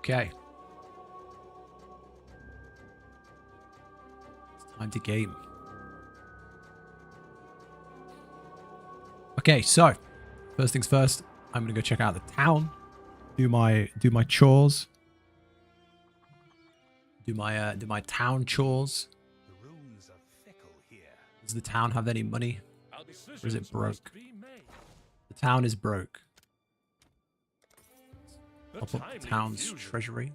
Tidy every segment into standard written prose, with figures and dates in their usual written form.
Okay. It's time to game. Okay, so first things first, I'm gonna go check out the town, do my chores, do my town chores. The runes are fickle here. Does the town have any money, or is it broke? The town is broke. I'll put the town's treasury.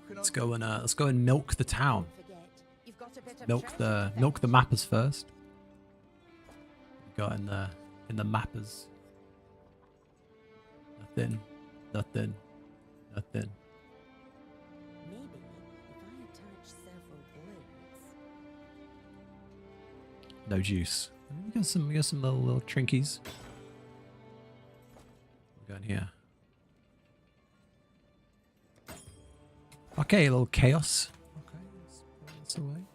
Let's go and milk the town. Milk the mappers first. We got in the mappers. Nothing. Nothing. Nothing. Maybe if I attach several orbs. No juice. We got some little trinkies. We're going here. Okay, a little chaos. Okay, let's put this away.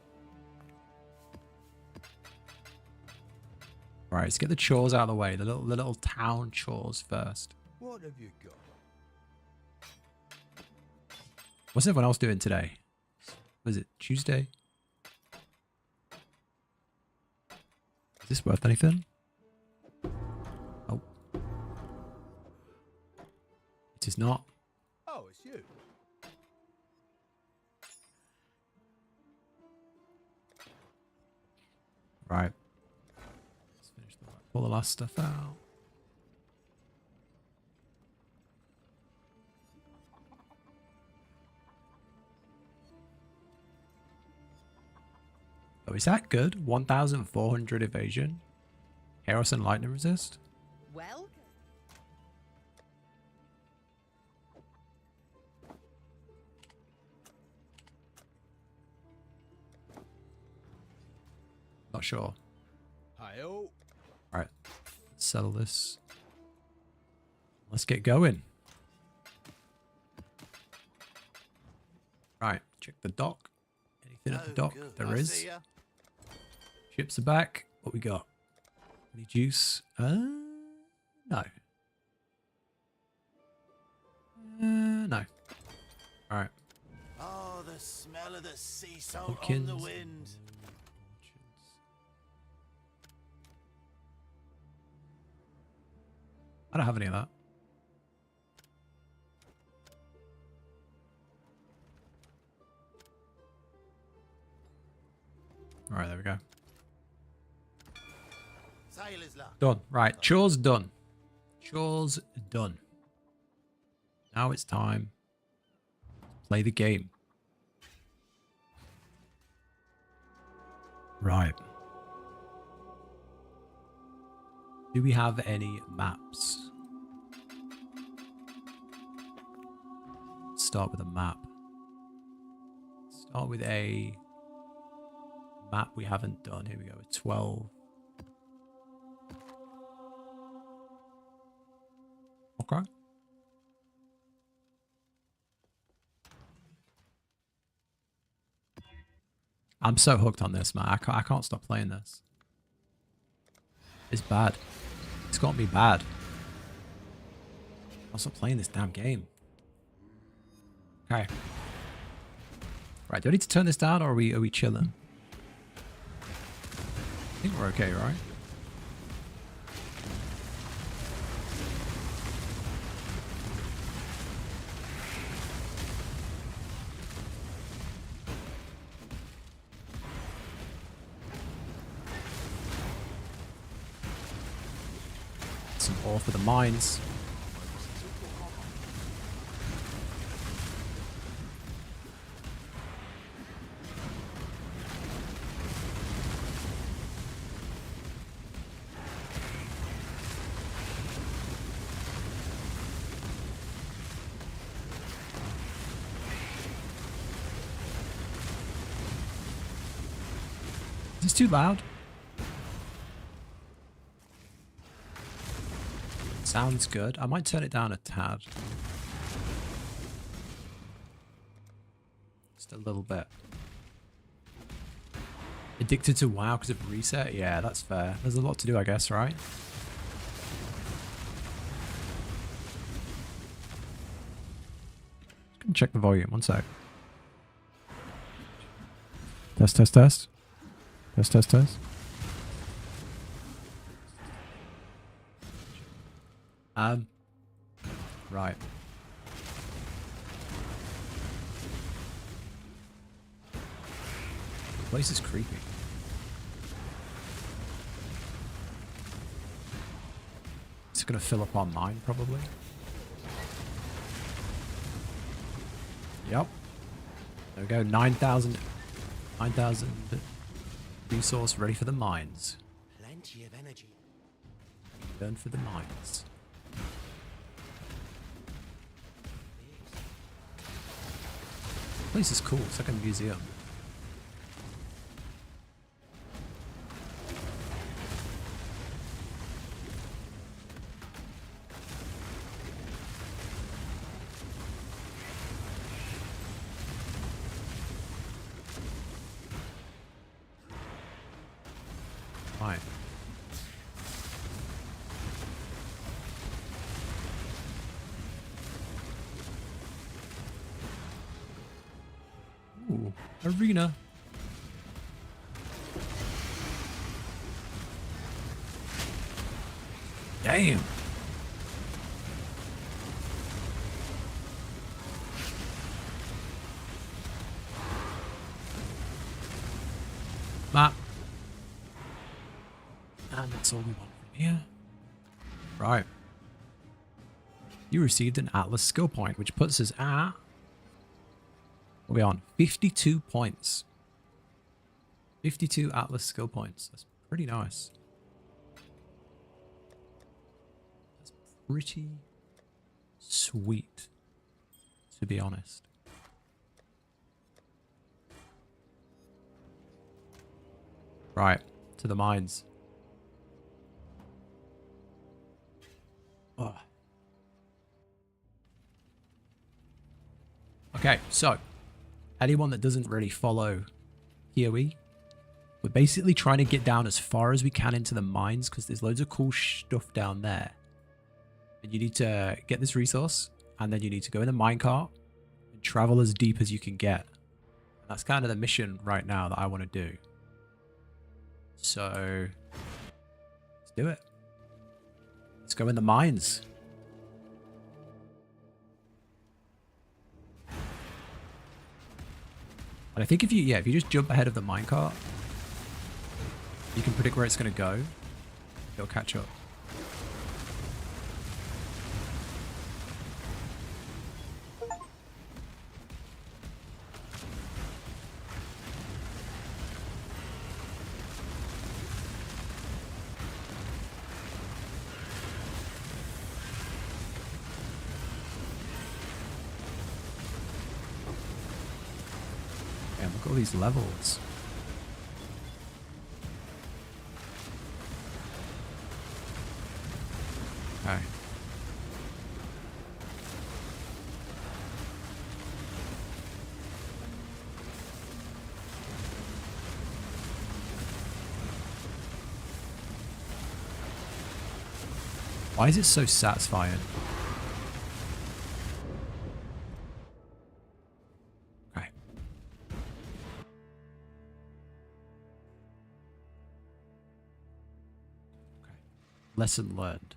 All right, let's get the chores out of the way. The little town chores first. What have you got? What's everyone else doing today? Was it Tuesday? Is this worth anything? Oh. It is not. Oh, it's you. Right. Let's finish pull the last stuff out. Oh, is that good? 1,400 evasion. Chaos and lightning resist. Well, Not sure. Hi-oh. Alright. Let's settle this. Let's get going. Right. Check the dock. Anything at the dock? Good. There I is. see ya. Ships are back. What we got? Any juice? No. No. Alright. Oh, the smell of the sea salt on Pumpkins. the wind. I don't have any of that. Alright, there we go. Sailor's luck. Done. Right, chores done. Chores done. Now it's time to play the game. Right. Do we have any maps? Let's start with a map. Start with a map we haven't done. Here we go. 12. Okay. I'm so hooked on this, man. I can't stop playing this. It's bad. It's got me bad. I'll stop playing this damn game. Okay. Right, do I need to turn this down or are we chilling? I think we're okay, right? Some ore for the mines. Is this too loud? Sounds good. I might turn it down a tad. Just a little bit. Addicted to WoW because of reset? Yeah, that's fair. There's a lot to do, I guess, right? gonna check the volume. One sec. Test, test, test. Test, test, test. Right. The place is creepy. It's gonna fill up our mine, probably. Yep. There we go. 9,000 resource ready for the mines. Plenty of energy. Burn for the mines. This place is cool. It's like a museum. Right. Ooh, arena. Damn. Map. And that's all we want from here. Right. You received an Atlas skill point, which puts us at... What are we on? 52 points. 52 Atlas skill points. That's pretty nice. That's pretty sweet, to be honest. Right, to the mines. Oh. Okay, so anyone that doesn't really follow PoE, we're basically trying to get down as far as we can into the mines because there's loads of cool stuff down there. And you need to get this resource, and then you need to go in the minecart and travel as deep as you can get. And that's kind of the mission right now that I want to do. So let's do it. Let's go in the mines. And I think if you just jump ahead of the minecart, you can predict where it's going to go. It'll catch up. Damn, look at all these levels. Okay. Why is it so satisfying? Okay. Okay. Lesson learned.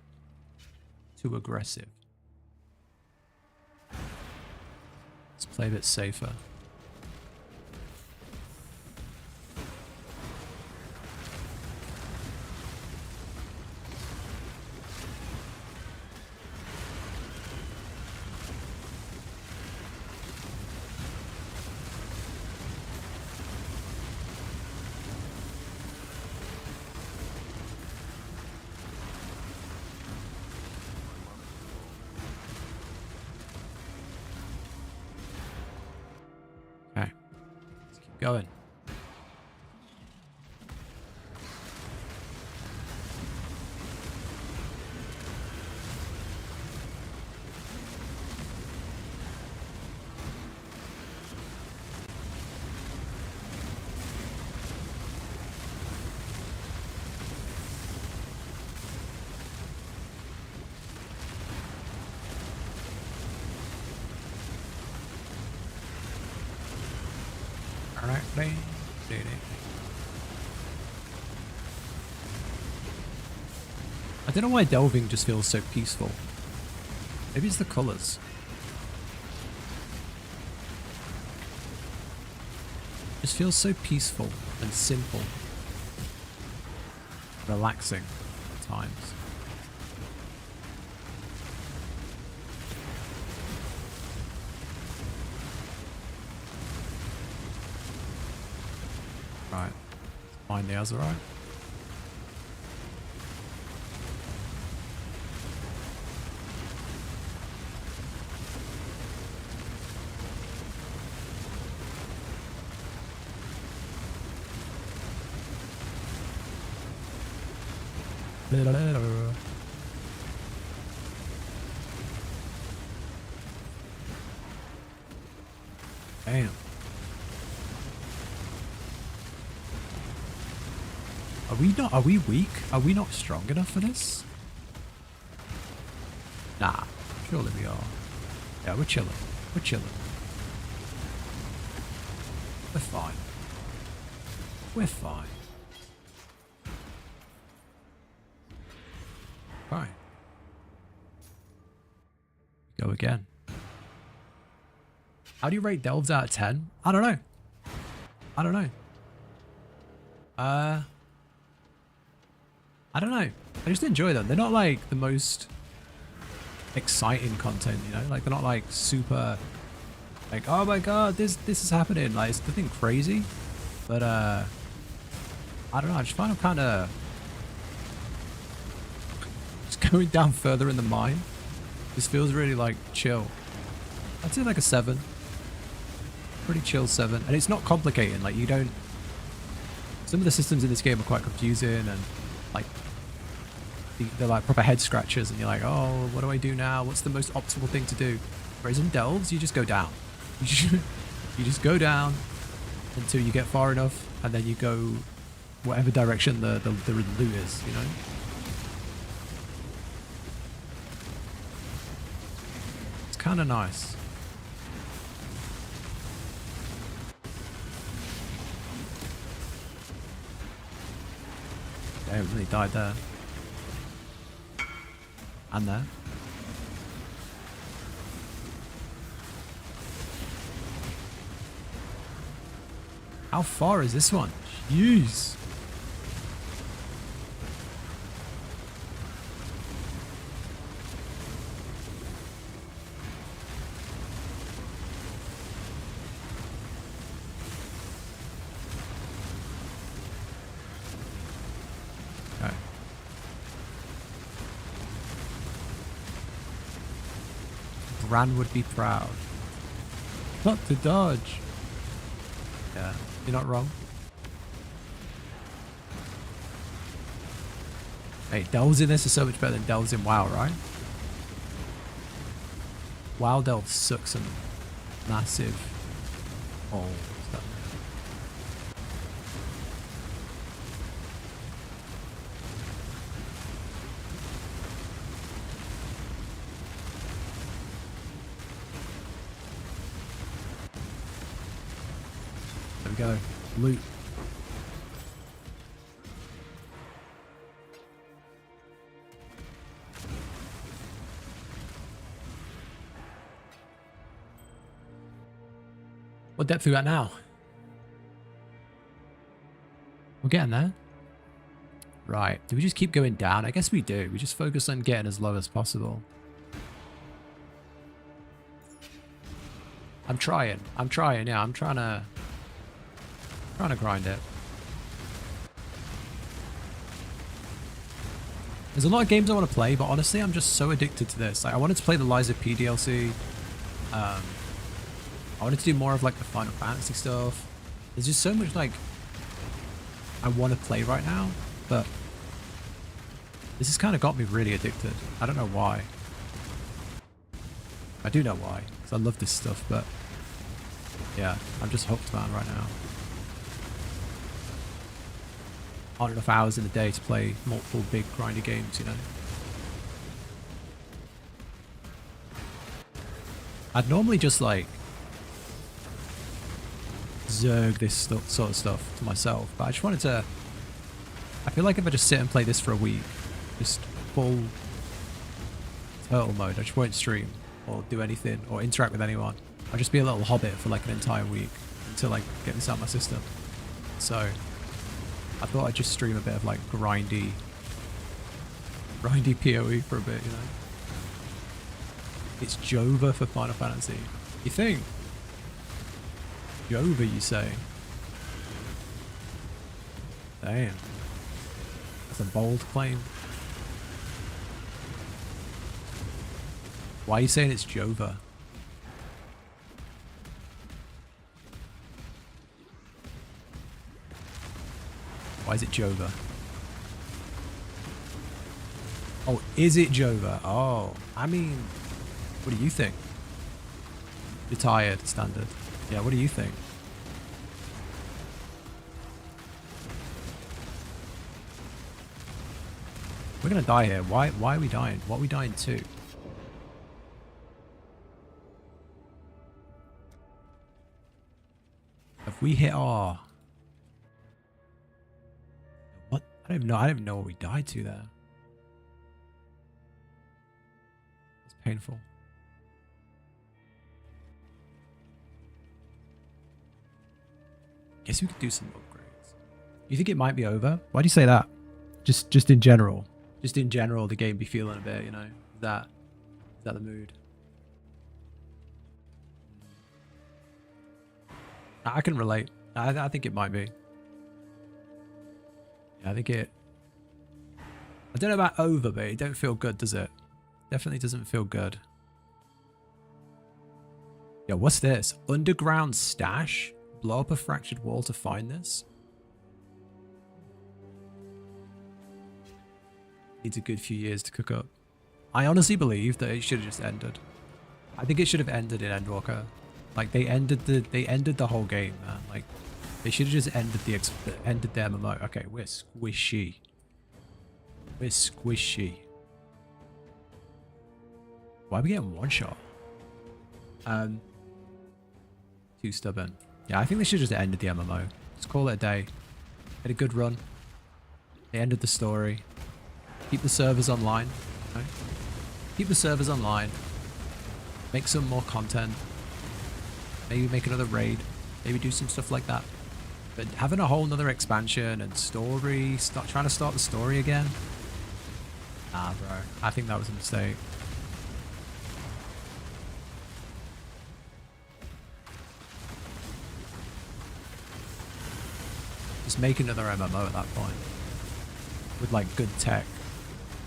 Too aggressive. Let's play a bit safer. Okay. Let's keep going. I don't know why delving just feels so peaceful. Maybe it's the colors. It just feels so peaceful and simple. Relaxing at times. Right. Find the Azurite. Damn. Are we weak? Are we not strong enough for this? Nah, surely we are. Yeah, we're chilling. We're chilling. We're fine. We're fine. Fine. Go again. How do you rate delves out of 10? I don't know. I don't know. I don't know. I just enjoy them. They're not like the most exciting content, you know? Like they're not like super like, oh my god, this is happening. Like it's nothing crazy. But I don't know, I just find them kinda just going down further in the mine. This feels really like chill. I'd say like a 7. Pretty chill 7. And it's not complicated, like you don't some of the systems in this game are quite confusing and like they're like proper head scratchers and you're like, oh, what do I do now? What's the most optimal thing to do? Whereas in delves, you just go down. You just go down until you get far enough and then you go whatever direction the loot is, you know? It's kind of nice. Damn, really died there. And there. How far is this one? Jeez. Okay. Bran would be proud. Not to dodge. Yeah, you're not wrong. Hey, delves in this are so much better than delves in WoW, right? WoW delves suck some massive holes. There we go. Loot. What depth are we at now? We're getting there. Right. Do we just keep going down? I guess we do. We just focus on getting as low as possible. I'm trying. Yeah, I'm trying to grind it. There's a lot of games I want to play, but honestly, I'm just so addicted to this. Like, I wanted to play the Lies of P DLC. I wanted to do more of like the Final Fantasy stuff. There's just so much like I want to play right now, but this has kind of got me really addicted. I don't know why. I do know why, because I love this stuff, but yeah, I'm just hooked, man, right now. Not enough hours in a day to play multiple big grindy games, you know. I'd normally just like zerg this sort of stuff to myself, but I just wanted to... I feel like if I just sit and play this for a week, just full turtle mode, I just won't stream or do anything or interact with anyone. I'll just be a little hobbit for like an entire week until I get this out of my system. So I thought I'd just stream a bit of like grindy PoE for a bit, you know. It's Jova for Final Fantasy. You think? Jova, you say? Damn. That's a bold claim. Why are you saying it's Jova? Why is it Jova? Oh, is it Jova? Oh, I mean, what do you think? You're tired, standard. Yeah, what do you think? We're gonna die here. Why are we dying? What are we dying to? Have we hit our... What? I don't even know what we died to there. It's painful. Guess we could do some upgrades. You think it might be over? Why do you say that? Just in general. Just in general, the game be feeling a bit, you know? Is that the mood? I can relate. I think it might be. Yeah, I think it... I don't know about over, but it don't feel good, does it? Definitely doesn't feel good. Yo, what's this? Underground stash? Blow up a fractured wall to find this? Needs a good few years to cook up. I honestly believe that it should have just ended. I think it should have ended in Endwalker. Like they ended the whole game, man. Like they should have just ended the MMO. Okay, we're squishy. We're squishy. Why are we getting one shot? Too stubborn. Yeah, I think they should just ended the MMO. Just call it a day. Had a good run. They ended the story. Keep the servers online. Right? Keep the servers online. Make some more content. Maybe make another raid. Maybe do some stuff like that. But having a whole nother expansion and story, trying to start the story again. Nah, bro. I think that was a mistake. Just make another MMO at that point. With like good tech,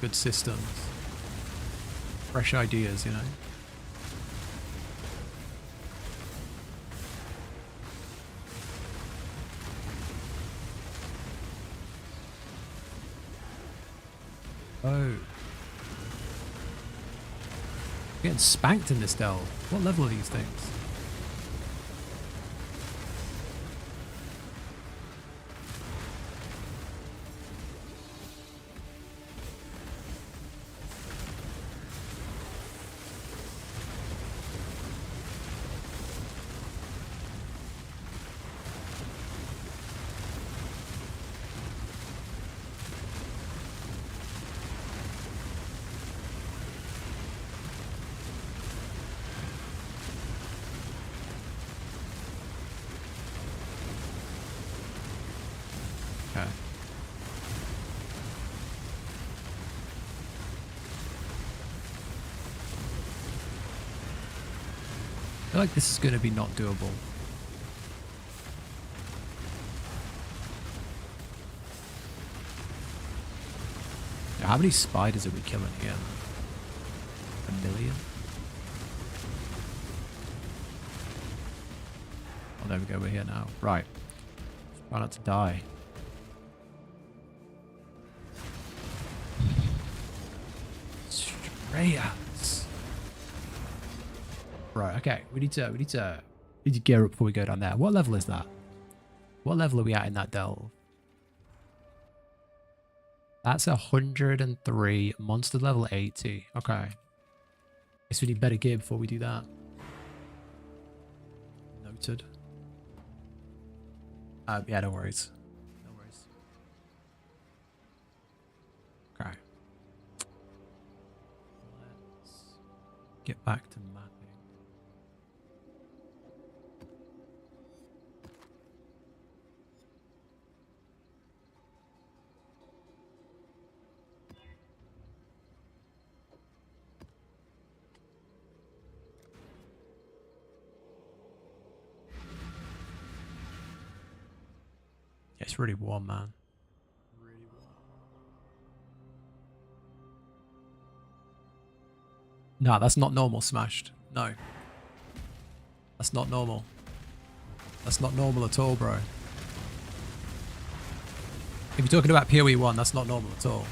good systems, fresh ideas, you know? Oh. Getting spanked in this delve. What level are these things? Okay. I feel like this is going to be not doable. Now, how many spiders are we killing here? 1,000,000? Oh, there we go. We're here now. Right. Try not to die. Stray ants. Right, okay. We need to gear up before we go down there. What level is that? What level are we at in that delve? That's 103. Monster level 80. Okay. Guess we need better gear before we do that. Noted. Yeah, no worries. No worries. Okay. Let's get back to mapping. Yeah, it's really warm, man. Really warm. Nah, that's not normal, Smashed. No. That's not normal. That's not normal at all, bro. If you're talking about PoE 1, that's not normal at all.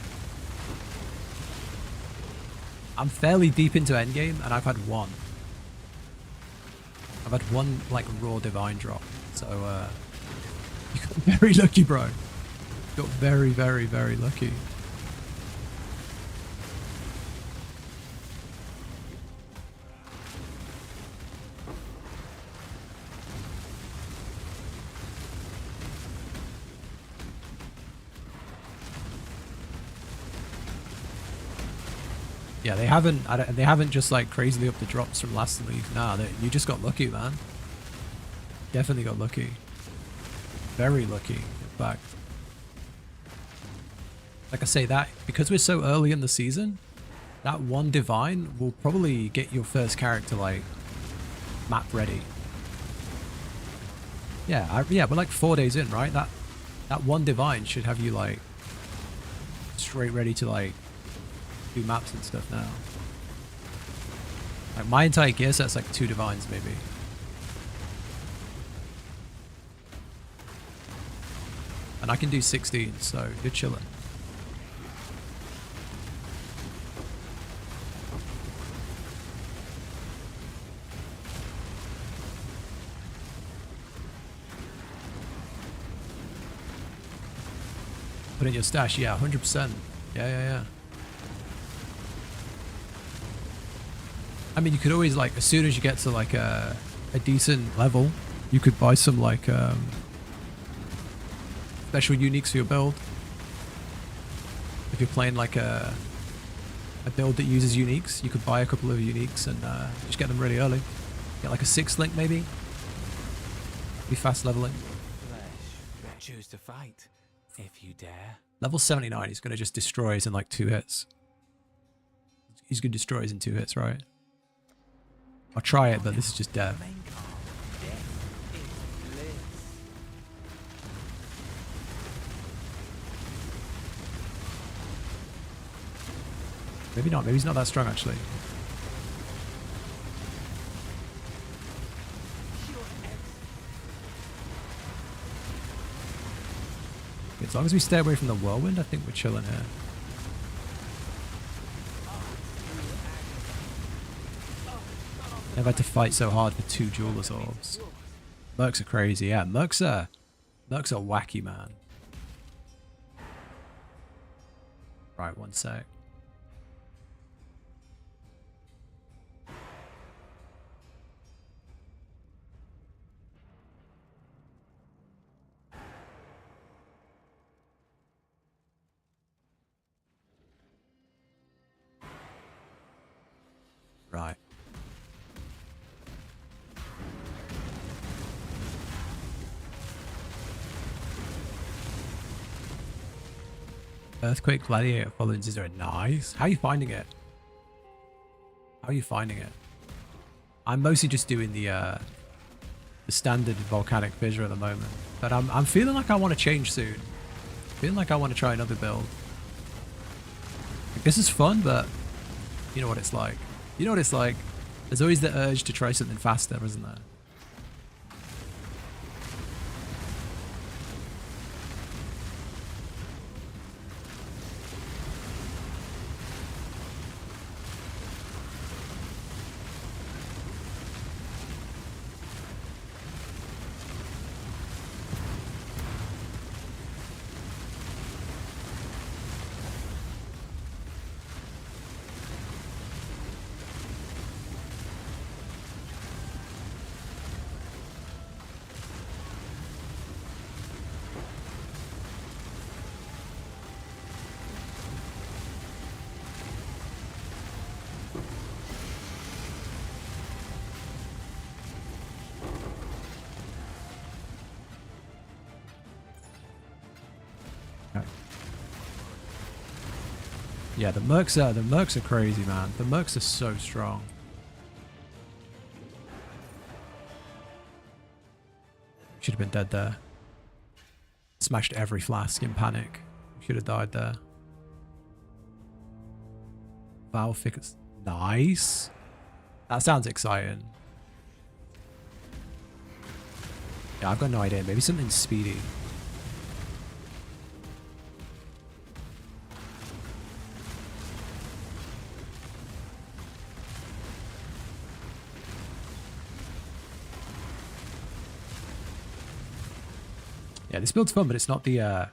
I'm fairly deep into Endgame, and I've had one. I've had one, like, raw divine drop. So, you got very lucky, bro. You got very, very, very lucky. Yeah, they haven't just like crazily upped the drops from last league. Nah, you just got lucky, man. Definitely got lucky. Very lucky, in fact. Like I say, that because we're so early in the season, that one divine will probably get your first character like map ready. Yeah, yeah, we're like 4 days in, right? That one divine should have you like straight ready to like do maps and stuff now. Like my entire gear set's like 2 divines maybe. And I can do 16, so you're chilling. Put in your stash, yeah, 100%. Yeah. I mean, you could always, like, as soon as you get to, like, a decent level, you could buy some, like, special uniques for your build. If you're playing, like, a build that uses uniques, you could buy a couple of uniques and just get them really early. Get, like, a 6th link, maybe. Be fast leveling. Choose to fight, if you dare. Level 79, he's going to just destroy us in, like, 2 hits. He's going to destroy us in 2 hits, right? I'll try it, but this is just death. Maybe not. Maybe he's not that strong, actually. As long as we stay away from the whirlwind, I think we're chilling here. Never had to fight so hard for 2 jeweler's orbs. Mercs are crazy, yeah. Mercs are wacky, man. Right, one sec. Right. Earthquake Gladiator following Zero. Nice. How are you finding it? How are you finding it? I'm mostly just doing the standard volcanic fissure at the moment, but I'm feeling like I want to change soon. Feeling like I want to try another build. Like, this is fun, but you know what it's like. You know what it's like. There's always the urge to try something faster, isn't there? Yeah, the mercs are crazy, man. The mercs are so strong. Should have been dead there. Smashed every flask in panic. Should have died there. Valve figures. Nice. That sounds exciting. Yeah, I've got no idea. Maybe something speedy. Yeah, this build's fun, but it's not the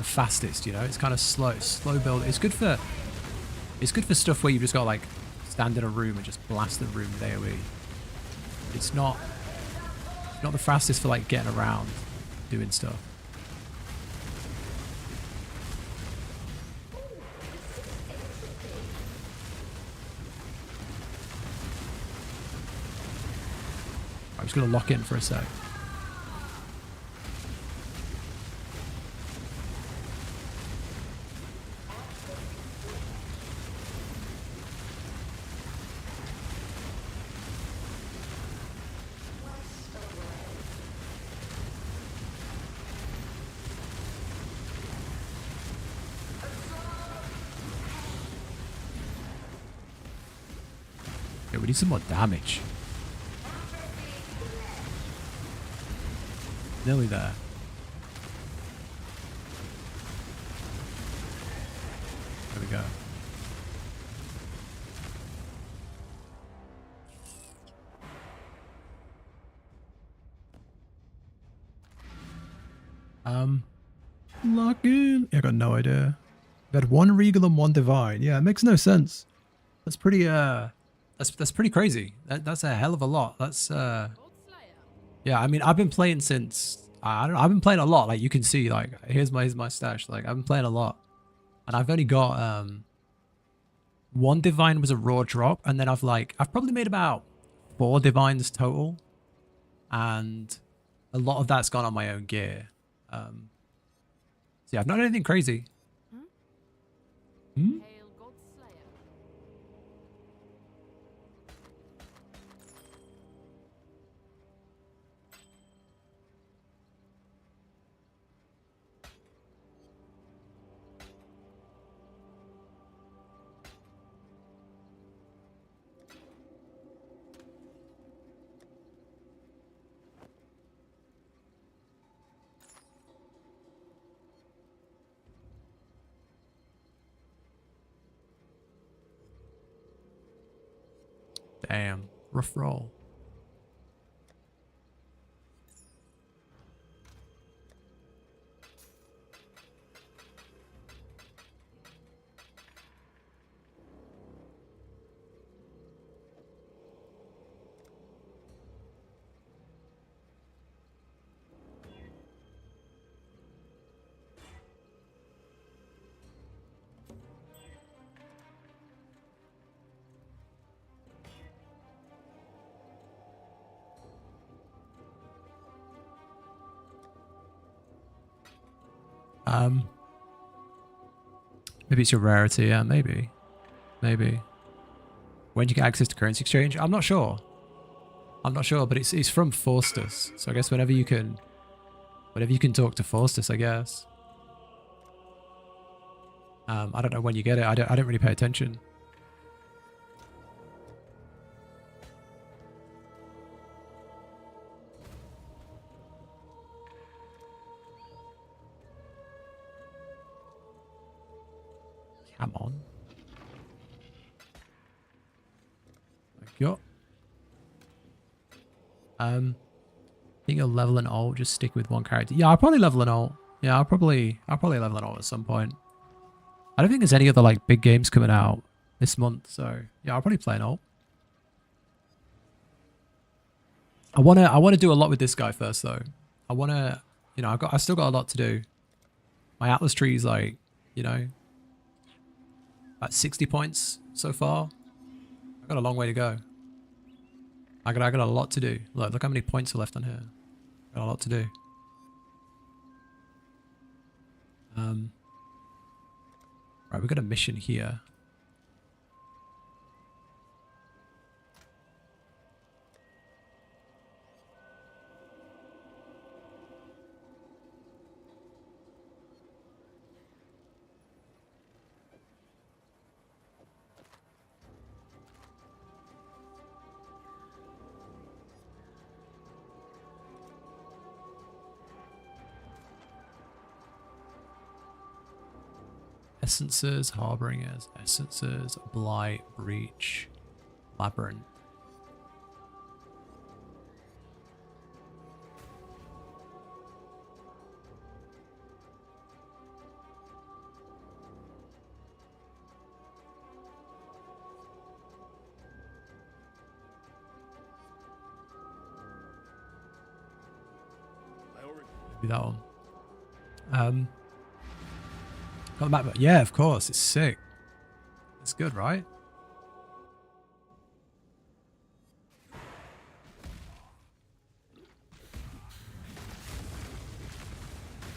fastest, you know. It's kind of slow build. It's good for stuff where you just got like stand in a room and just blast the room with AoE. It's not the fastest for like getting around, doing stuff. I'm just gonna lock in for a sec. Yeah, we need some more damage. Nearly there. There we go. Lock in. I got no idea. We had one regal and one divine. Yeah, it makes no sense. That's pretty that's pretty crazy. That's a hell of a lot. That's yeah, I mean, I've been playing since I don't know, I've been playing a lot. Like you can see, like here's my stash. Like I've been playing a lot. And I've only got one divine was a raw drop, and then I've probably made about 4 divines total. And a lot of that's gone on my own gear. So yeah, I've not done anything crazy. Hmm? Hail God Slayer. Damn, rough roll. Maybe it's your rarity. Yeah, maybe. Maybe. When do you get access to currency exchange? I'm not sure. I'm not sure, but it's from Faustus. So I guess whenever you can talk to Faustus, I guess. I don't know when you get it. I don't really pay attention. Come on. Thank you. I think you'll level an ult, just stick with one character. Yeah, I'll probably level an ult. Yeah, I'll probably level an ult at some point. I don't think there's any other like big games coming out this month, so yeah, I'll probably play an ult. I wanna do a lot with this guy first though. I wanna, you know, I still got a lot to do. My Atlas tree is like, you know, about 60 points so far. I've got a long way to go. I got a lot to do. Look how many points are left on here. Got a lot to do. Alright, we got a mission here. Essences, Harbingers, Essences, Blight, Breach, Labyrinth. Maybe that one. Got the map. Yeah, of course. It's sick. It's good, right?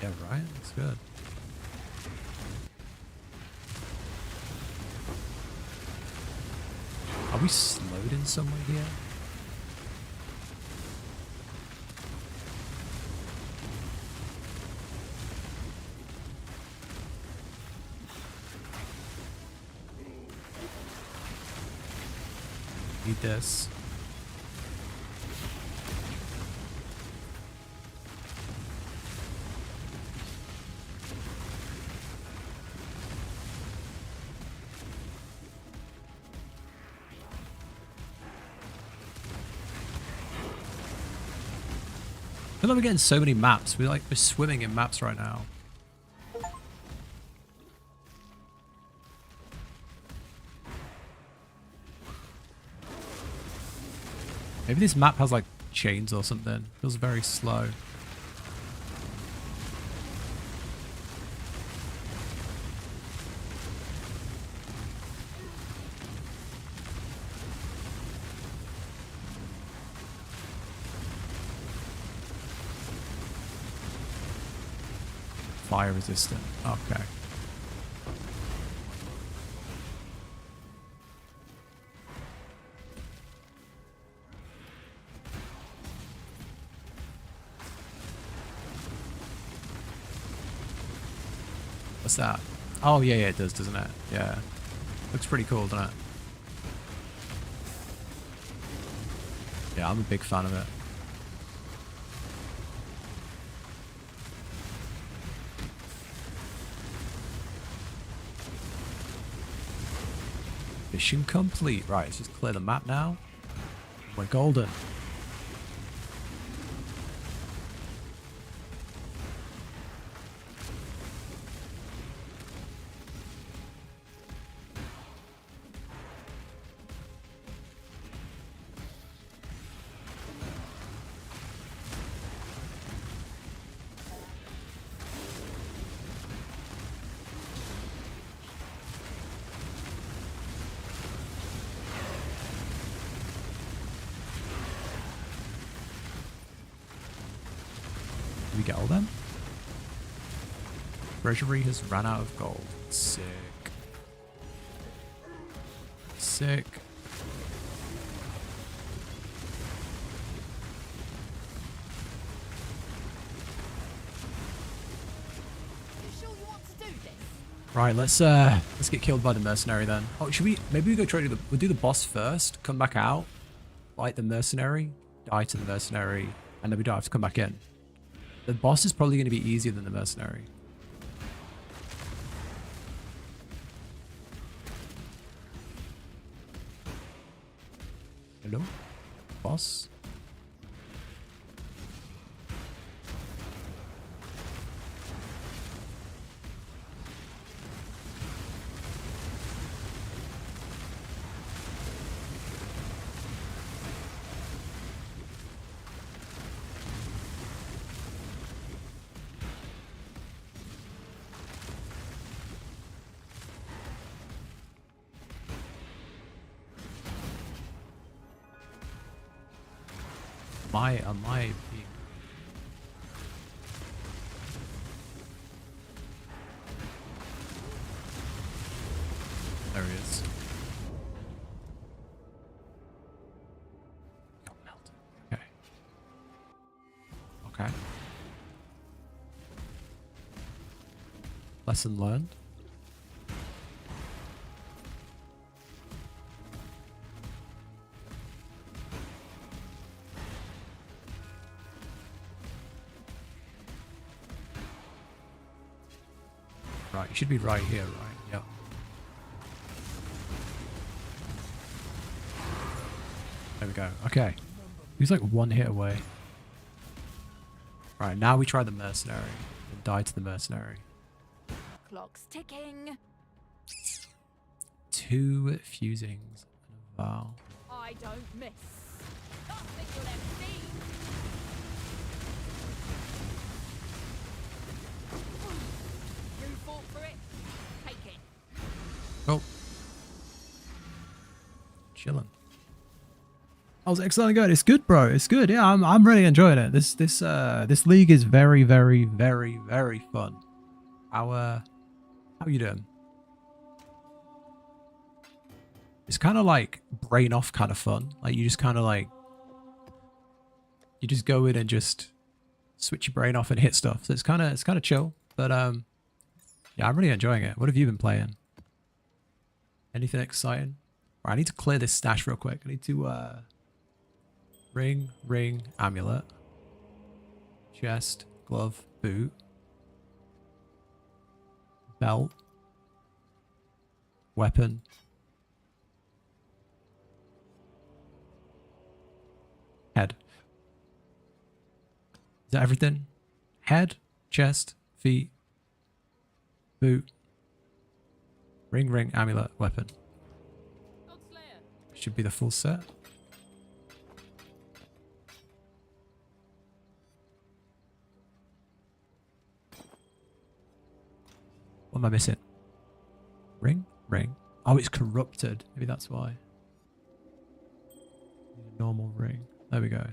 Yeah, right? It's good. Are we slowed in somewhere here? Need this. I feel like we're getting so many maps. We're swimming in maps right now. Maybe this map has like chains or something. Feels very slow. Fire resistant. Okay. What's that? Oh, yeah, it does, doesn't it? Yeah. Looks pretty cool, doesn't it? Yeah, I'm a big fan of it. Mission complete. Right, let's just clear the map now. We're golden. Did we get all them? Treasury has run out of gold. Sick. Sick. Right, let's get killed by the mercenary then. Oh, should we? Maybe we go try to we'll do the boss first. Come back out, fight the mercenary, die to the mercenary, and then we don't have to come back in. The boss is probably going to be easier than the mercenary. Hello, boss. Am I being... areas. Got melted. Okay. Okay. Lesson learned. Right, you should be right here, right? Yeah. There we go. Okay. He's like one hit away. Right, now we try the mercenary. And die to the mercenary. Clock's ticking. 2 fusings and a Val. I don't miss. Not that you'll ever see. You fought for it. Take it. Oh. Chilling. How's Exile going? It's good, bro. It's good. Yeah, I'm really enjoying it. This league is very, very, very, very fun. How you doing? It's kind of like brain off kind of fun. Like you just kind of like you just go in and just switch your brain off and hit stuff. So it's kind of chill. But yeah, I'm really enjoying it. What have you been playing? Anything exciting? Right, I need to clear this stash real quick. I need to ring, amulet, chest, glove, boot, belt, weapon, head. Is that everything? Head, chest, feet, boot, ring, amulet, weapon. Should be the full set. What am I missing? Ring? Oh, it's corrupted. Maybe that's why. Normal ring. There we go.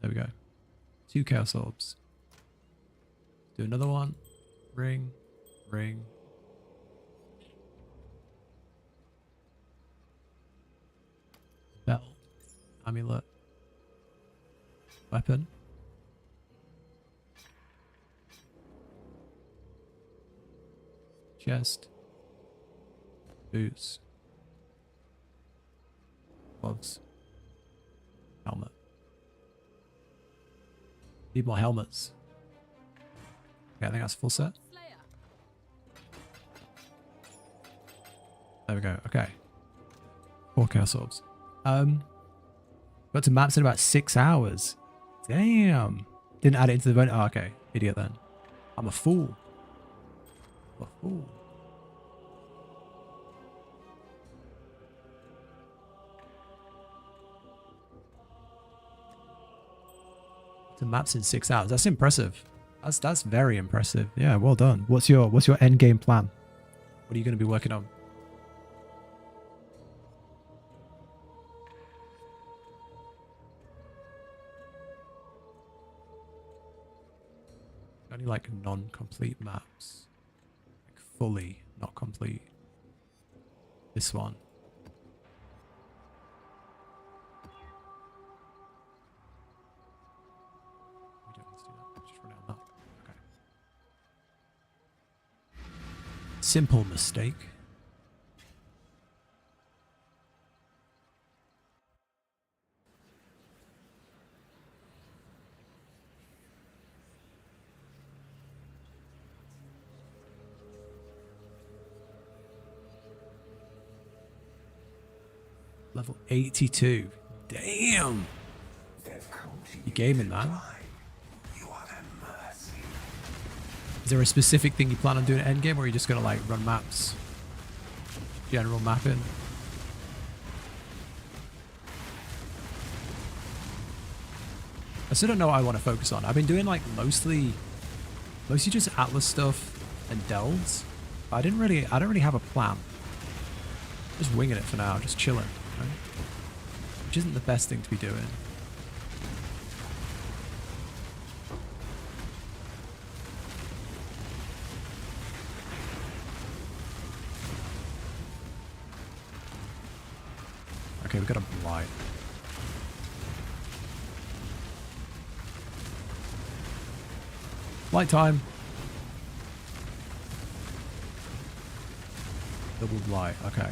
There we go. 2 chaos orbs. Do another one. Ring. Belt. Amulet. Weapon. Chest. Boots. Gloves. Helmet. Need more helmets. Okay, I think that's full set. There we go. Okay. 4 chaos orbs. Got to maps in about 6 hours. Damn. Didn't add it into the bonus. Oh, okay. Idiot then. I'm a fool. I'm a fool. To maps in 6 hours. That's impressive. That's very impressive. Yeah, well done. What's your end game plan? What are you going to be working on? Only like non-complete maps. Like fully not complete. This one. We don't need to do that. Just run it on that. Okay. Simple mistake. Level 82. Damn. You gaming, man. Is there a specific thing you plan on doing at Endgame, or are you just gonna like run maps? General mapping? I still don't know what I want to focus on. I've been doing like mostly just Atlas stuff and delves. I don't really have a plan. Just winging it for now, just chilling. Right? Which isn't the best thing to be doing. we got a blight. Blight time. Double blight, okay.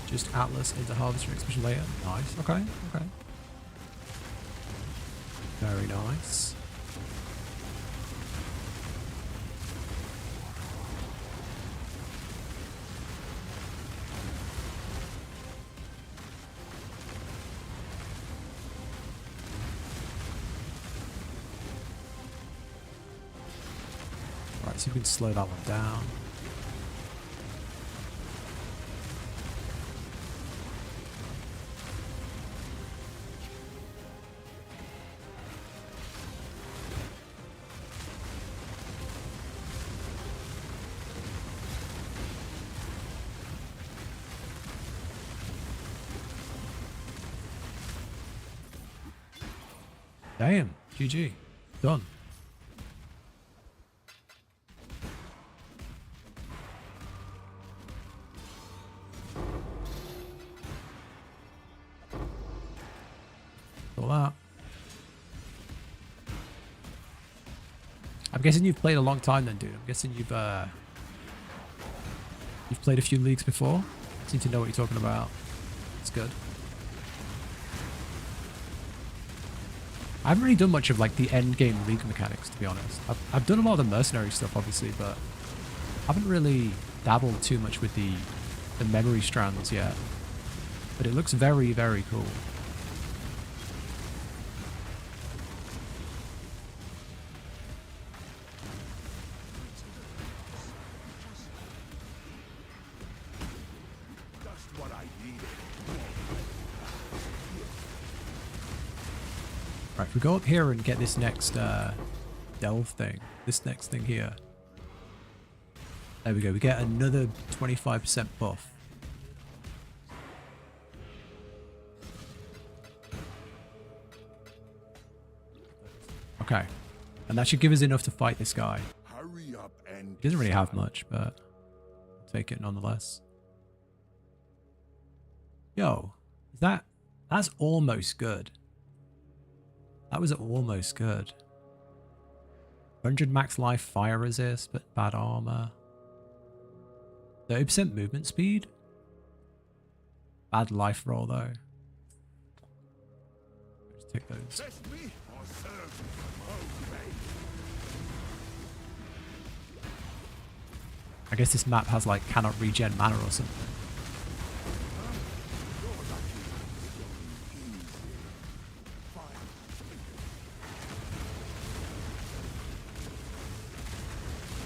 Just Atlas into Harvester Exhibition later. Nice. Okay. Okay. Very nice. Right, so we can slow that one down. Damn, GG. Done. All that. I'm guessing you've played a long time then, dude. I'm guessing you've played a few leagues before. Seem to know what you're talking about. It's good. I haven't really done much of like the end game league mechanics, to be honest. I've done a lot of the mercenary stuff, obviously, but haven't really dabbled too much with the memory strands yet. But it looks very, very cool. Just what I needed. Right, if we go up here and get this next delve thing, this next thing here. There we go, we get another 25% buff. Okay, and that should give us enough to fight this guy. Hurry up and He doesn't really have much, but I'll take it nonetheless. Yo, that's almost good. That was almost good. 100 max life, fire resist, but bad armor. 30% movement speed. Bad life roll though. Let's take those. test me or serve me. I guess this map has like cannot regen mana or something. Easy.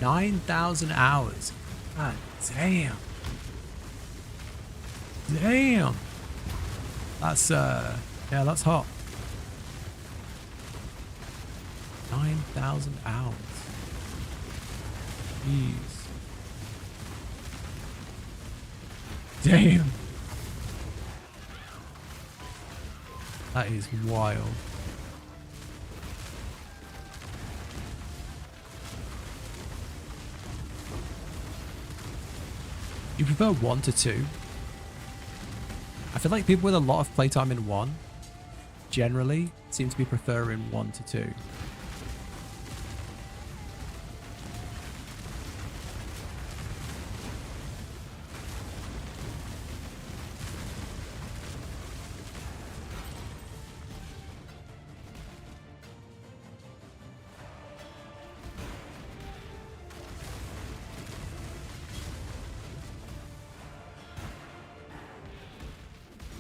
9,000 hours. God damn. Damn. That's yeah, that's hot. 9,000 hours. Jeez. Damn. That is wild. You prefer 1 to 2? I feel like people with a lot of playtime in 1 generally seem to be preferring 1 to 2.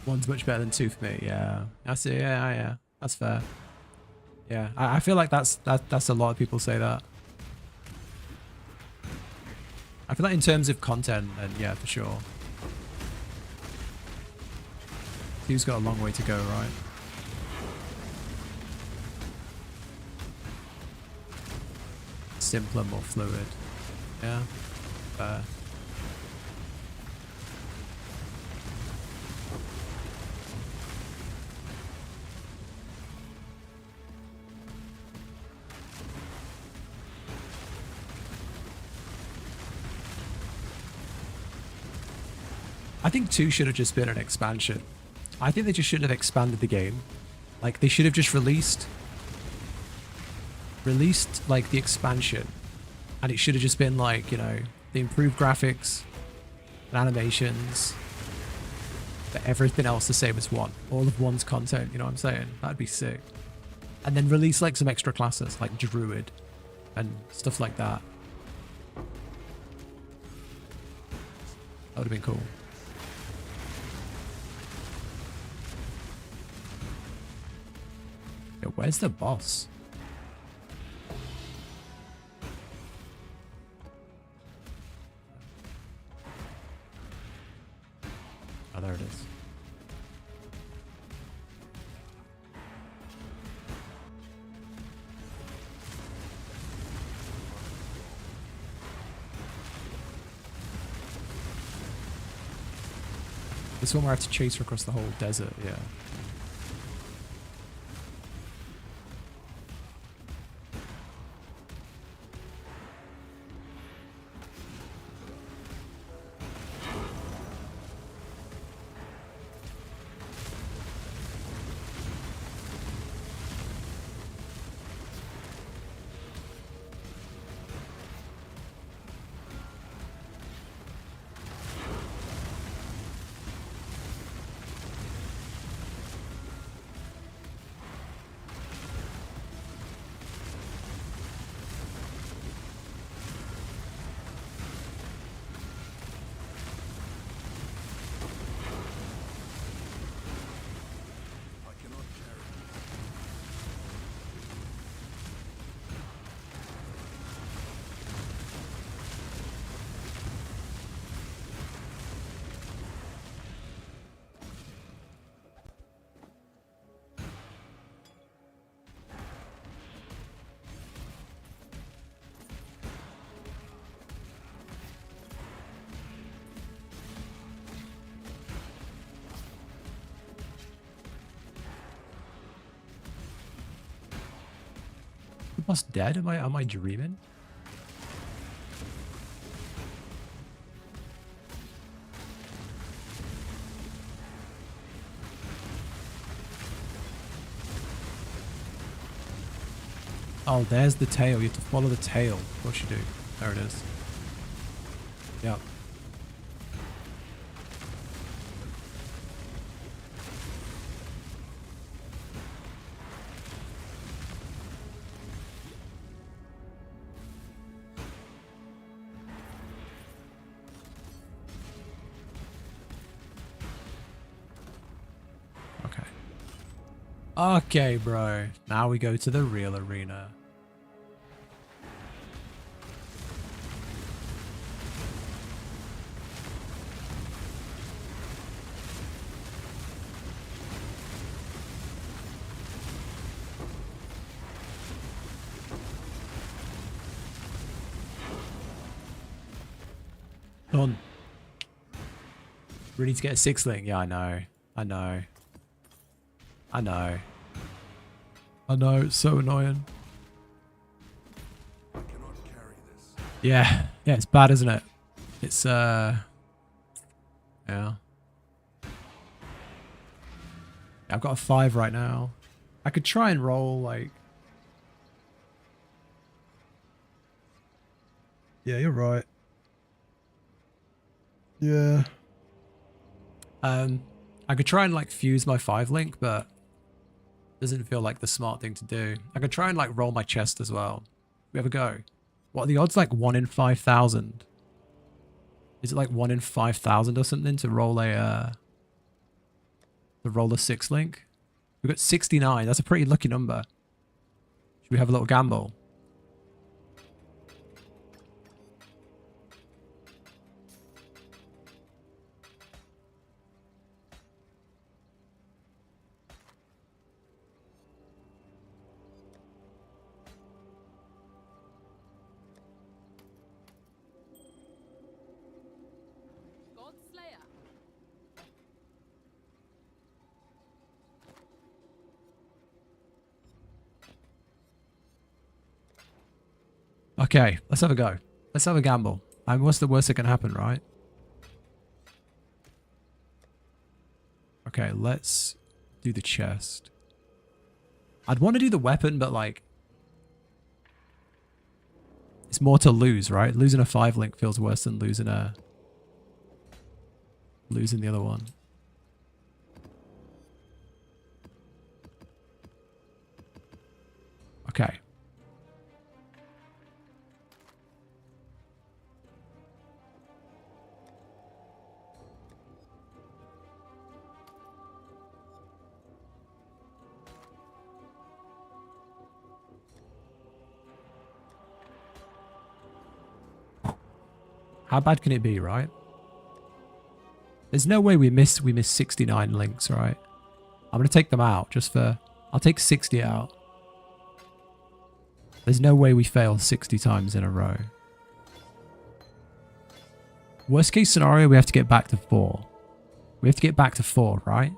One's much better than 2 for me. Yeah, I see. Yeah, that's fair. Yeah, I feel like that's a lot of people say that. I feel like in terms of content, then yeah, for sure. 2's got a long way to go, right? Simpler, more fluid. Yeah. I think 2 should have just been an expansion. I think they just shouldn't have expanded the game. Like, they should have just released like the expansion, and it should have just been like, you know, the improved graphics and animations, but everything else the same as 1. All of 1's content, you know what I'm saying? That'd be sick. And then release like some extra classes like Druid and stuff like that. That would have been cool. Yo, where's the boss? Oh, there it is. This one where I have to chase her across the whole desert, yeah. The boss dead? Am I dreaming? Oh, there's the tail. You have to follow the tail. Of course you do. There it is. Yep. Okay. Okay, bro. Now we go to the real arena. Done. We need to get a 6-link. Yeah, I know. I know. I know. I know, it's so annoying. I cannot carry this. Yeah. Yeah, it's bad, isn't it? It's, yeah. I've got a 5 right now. I could try and roll, like... Yeah, you're right. Yeah. I could try and, like, fuse my 5-link, but... doesn't feel like the smart thing to do. I could try and, like, roll my chest as well. We have a go. What are the odds? Like 1 in 5,000. Is it like 1 in 5,000 or something to roll a 6-link? We've got 69. That's a pretty lucky number. Should we have a little gamble? Godslayer. Okay, let's have a go. Let's have a gamble. I mean, what's the worst that can happen, right? Okay, let's do the chest. I'd want to do the weapon, but like... It's more to lose, right? Losing a 5-link feels worse than losing the other one. Okay. How bad can it be, right? There's no way we miss 69 links, right? I'm gonna take them out just for... I'll take 60 out. There's no way we fail 60 times in a row. Worst case scenario, we have to get back to 4. We have to get back to 4, right?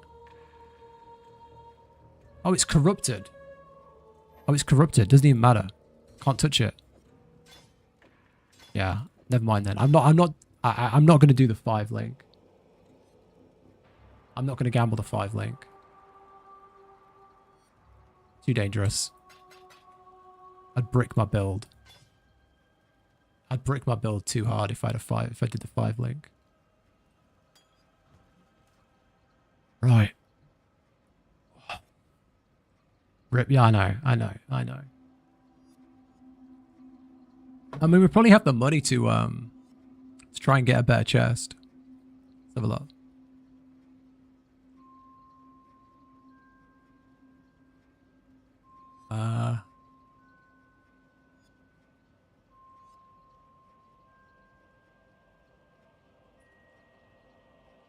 Oh, it's corrupted. Oh, it's corrupted. Doesn't even matter. Can't touch it. Yeah, never mind then. I'm not going to do the 5-link. I'm not going to gamble the 5-link. Too dangerous. I'd brick my build. I'd brick my build too hard if I did the 5-link. Right. Rip. Yeah, I know. I mean, we probably have the money to try and get a better chest. Let's have a look.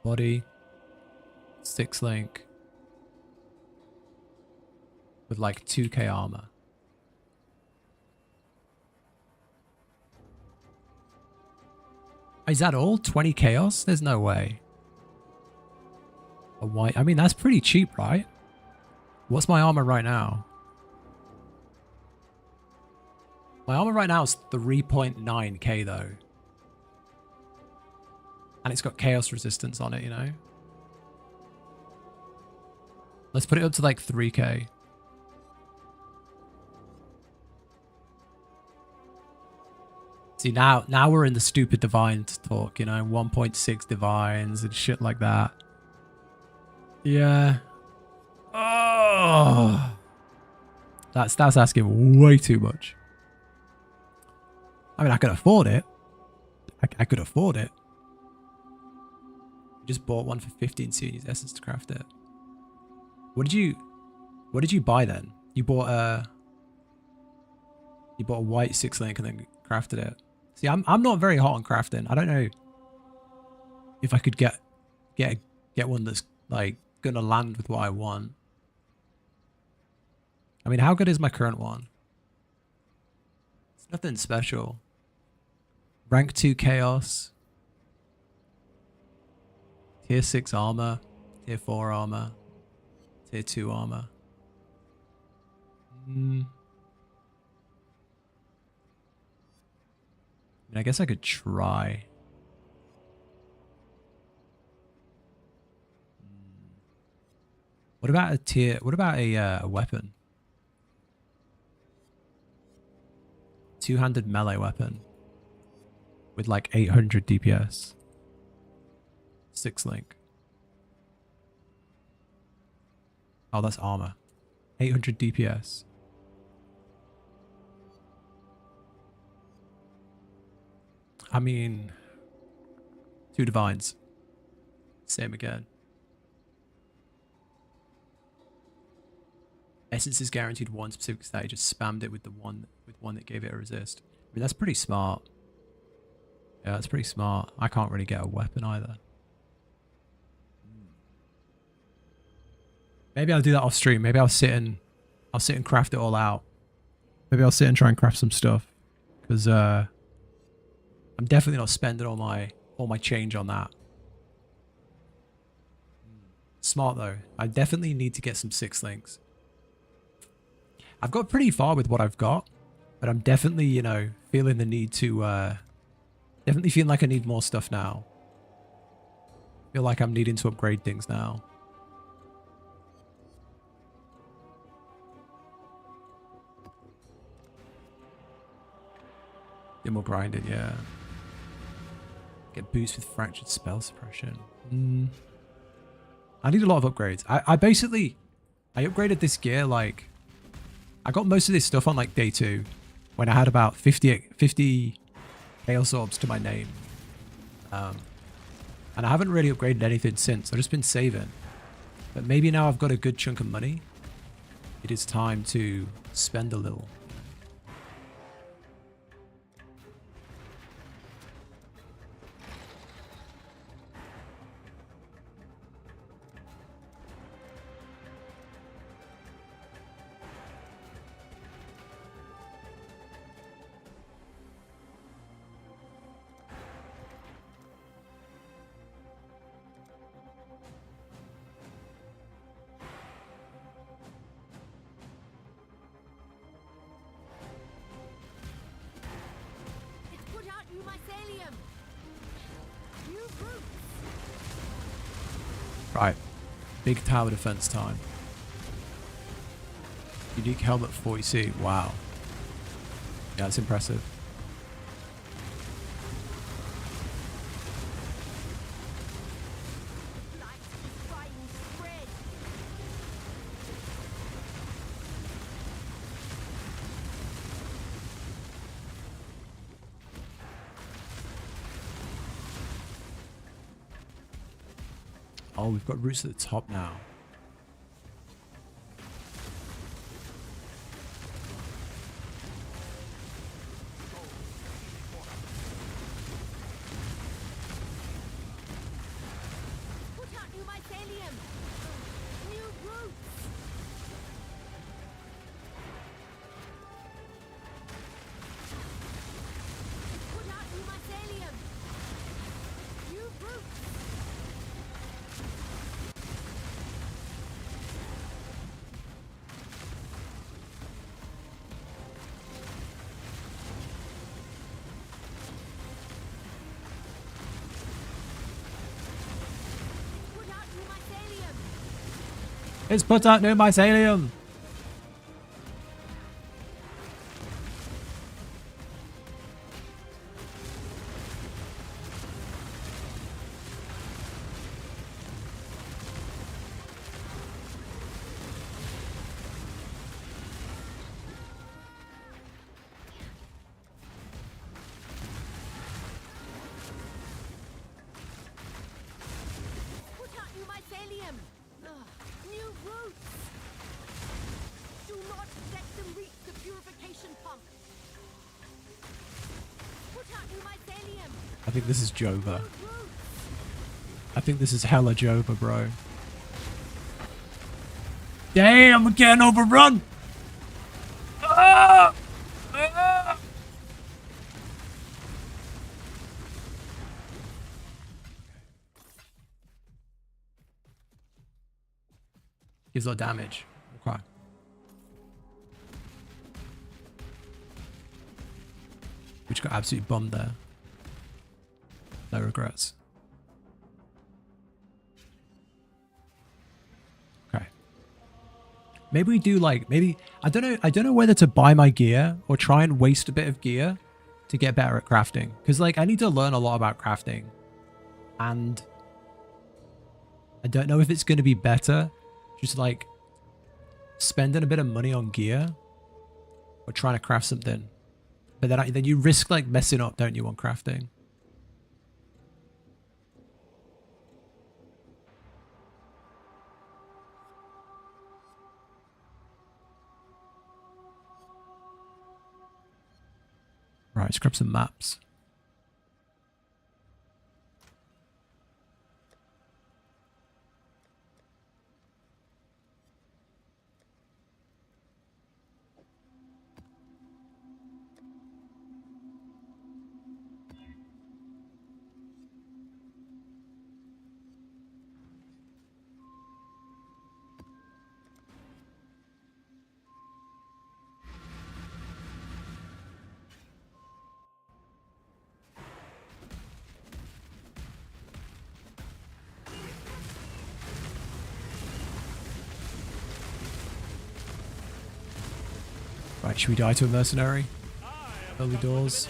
Body. 6-link. With like 2k armor. Is that all? 20 chaos? There's no way. A white. I mean, that's pretty cheap, right? What's my armor right now? My armor right now is 3.9k though. And it's got chaos resistance on it, you know? Let's put it up to like 3k. See, now we're in the stupid divines talk, you know? 1.6 divines and shit like that. Yeah. Oh. That's asking way too much. I mean, I could afford it. I could afford it. Just bought one for 15 Series essence to craft it. What did you buy then? You bought a white 6-link and then crafted it. See, I'm not very hot on crafting. I don't know if I could get one that's like gonna land with what I want. I mean, how good is my current one? It's nothing special. Rank 2 chaos. Tier 6 armor. Tier 4 armor. Tier 2 armor. I mean, I guess I could try. What about a weapon? Two-handed melee weapon. With like 800 DPS. 6-link. Oh, that's armor. 800 DPS. I mean, 2 divines. Same again. Essence is guaranteed one specific stat. Just spammed it with the one that gave it a resist. I mean, that's pretty smart. Yeah, that's pretty smart. I can't really get a weapon either. Maybe I'll do that off stream. Maybe I'll sit and craft it all out. Maybe I'll sit and try and craft some stuff. Because I'm definitely not spending all my change on that. Smart though. I definitely need to get some 6-links. I've got pretty far with what I've got, but I'm definitely, you know, feeling the need to definitely feeling like I need more stuff now. Feel like I'm needing to upgrade things now. Get more grinded, yeah. Get boost with fractured spell suppression. I need a lot of upgrades. I basically, I upgraded this gear, like, I got most of this stuff on like day 2 when I had about 50 Chaos Orbs to my name. And I haven't really upgraded anything since. I've just been saving. But maybe now I've got a good chunk of money. It is time to spend a little. It's put out new mycelium. New roots. Right. Big tower defense time. Unique helmet 40C. Wow. Yeah, that's impressive. Light is trying to spread. Oh, we've got roots at the top now. Put out new mycelium. New roots. Put out new mycelium. New roots. Put out new mycelium. It's put out new mycelium. Put out new mycelium. New roots. Do not let them reach the purification pump. Put out new mycelium. I think this is Jova. New roots. I think this is hella Jova, bro. Damn, we're getting overrun. Ah! Ah! Gives a lot of damage. Okay. We just got absolutely bombed there. No regrets. Okay. Maybe we do like, maybe, I don't know whether to buy my gear or try and waste a bit of gear to get better at crafting. Because like I need to learn a lot about crafting. And I don't know if it's going to be better just like spending a bit of money on gear or trying to craft something. But then you risk like messing up, don't you, on crafting? Right, let's grab some maps. Right, should we die to a mercenary? Early doors.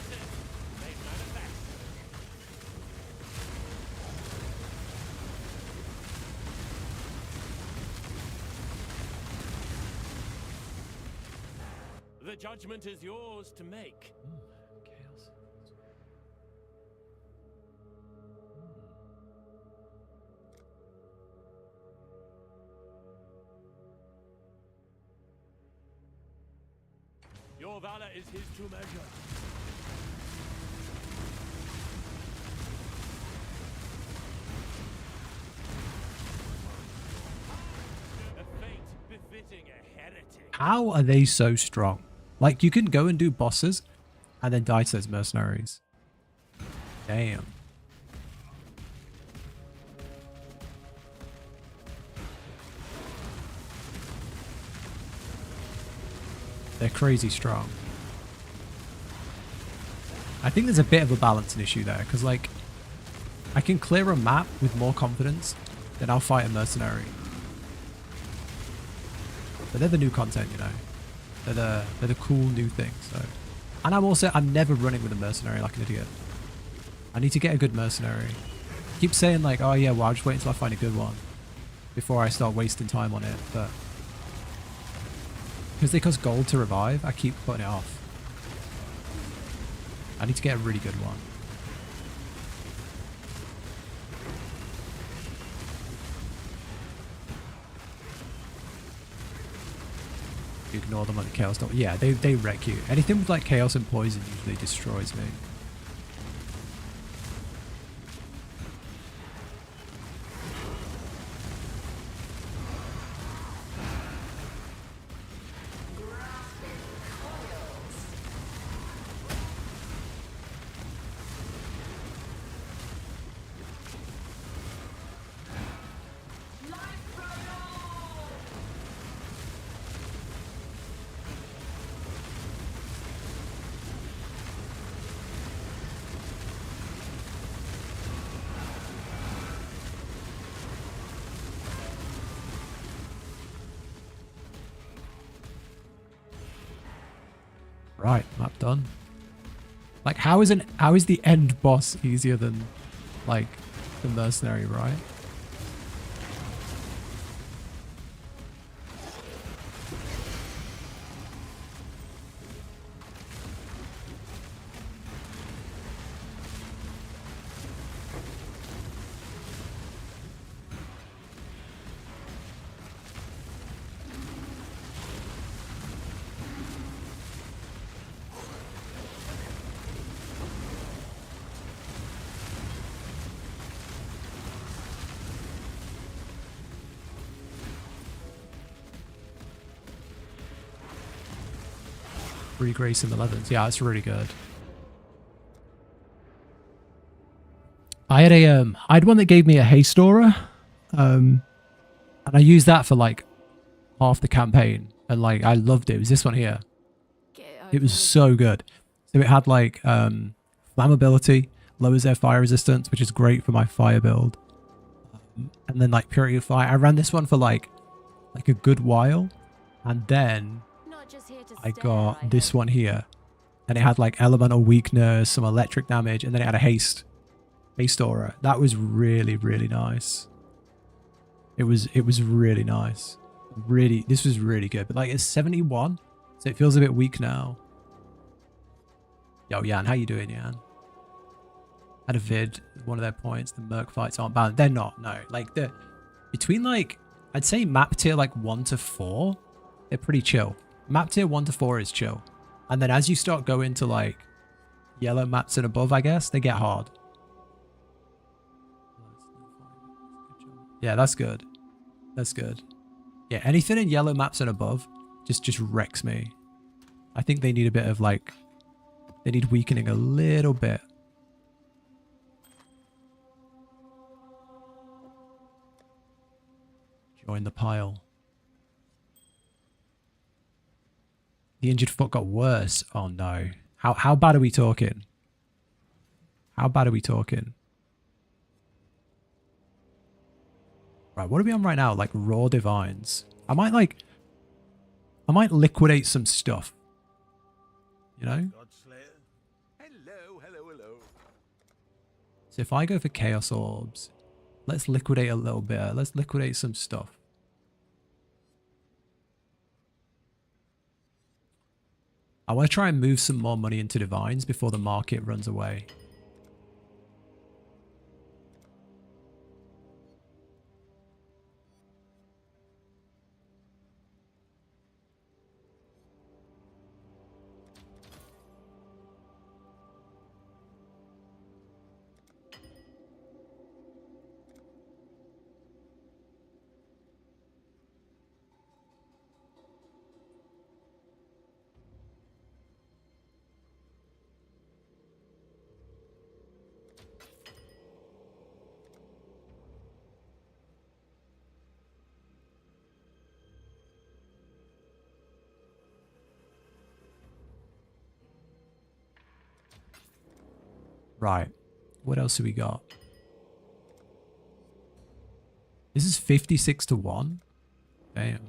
judgment is yours to make. Chaos. Your valor is his to measure. A fate befitting a heretic. How are they so strong? Like, you can go and do bosses and then die to those mercenaries. Damn. They're crazy strong. I think there's a bit of a balancing issue there, because, like, I can clear a map with more confidence than I'll fight a mercenary. But they're the new content, you know. They're the cool new thing, so. And I'm never running with a mercenary like an idiot. I need to get a good mercenary. I keep saying, like, oh yeah, well, I'll just wait until I find a good one before I start wasting time on it, but because they cost gold to revive, I keep putting it off. I need to get a really good one. You ignore them on the chaos don't. Yeah, they wreck you. Anything with like chaos and poison usually destroys me. Right, map done. Like, how is the end boss easier than, like, the mercenary, right? Free Grace in the 11s. Yeah, it's really good. I had one that gave me a haste aura. And I used that for like half the campaign. And like, I loved it. It was this one here. It was so good. So it had like flammability, lowers their fire resistance, which is great for my fire build. And then like purity of fire. I ran this one for like a good while. And then I got this one here, and it had like elemental weakness, some electric damage, and then it had a haste aura. That was really, really nice. It was really nice. This was really good. But like, it's 71, so it feels a bit weak now. Yo, Jan, how you doing, Jan? Had a vid, one of their points, the Merc fights aren't balanced. They're not, no. Like, between like, I'd say map tier like 1 to 4, they're pretty chill. Map tier 1 to 4 is chill. And then as you start going to like yellow maps and above, I guess, they get hard. Yeah, that's good. That's good. Yeah, anything in yellow maps and above just wrecks me. I think they need a bit of like, they need weakening a little bit. Join the pile. The injured foot got worse. Oh no. How bad are we talking? How bad are we talking? Right, what are we on right now? Like raw divines. I might liquidate some stuff. You know? Hello, hello, hello. So if I go for chaos orbs, let's liquidate a little bit. Let's liquidate some stuff. I want to try and move some more money into divines before the market runs away. Right. What else have we got? This is 56 to 1. Damn.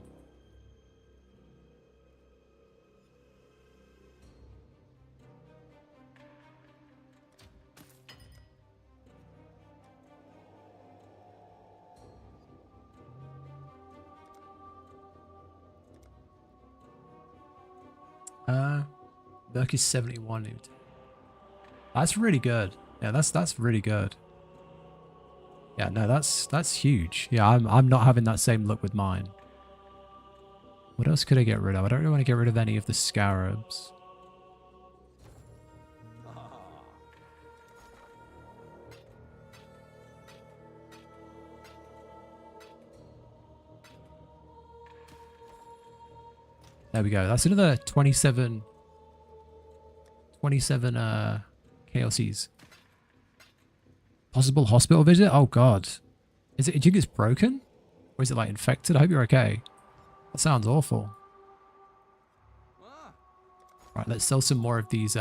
Merc is 71. That's really good. Yeah, that's really good. Yeah, no, that's huge. Yeah, I'm not having that same luck with mine. What else could I get rid of? I don't really want to get rid of any of the scarabs. There we go. That's another 27 KLCs. Possible hospital visit? Oh god. Is it, do you think it's broken? Or is it like infected? I hope you're okay. That sounds awful. Right, let's sell some more of these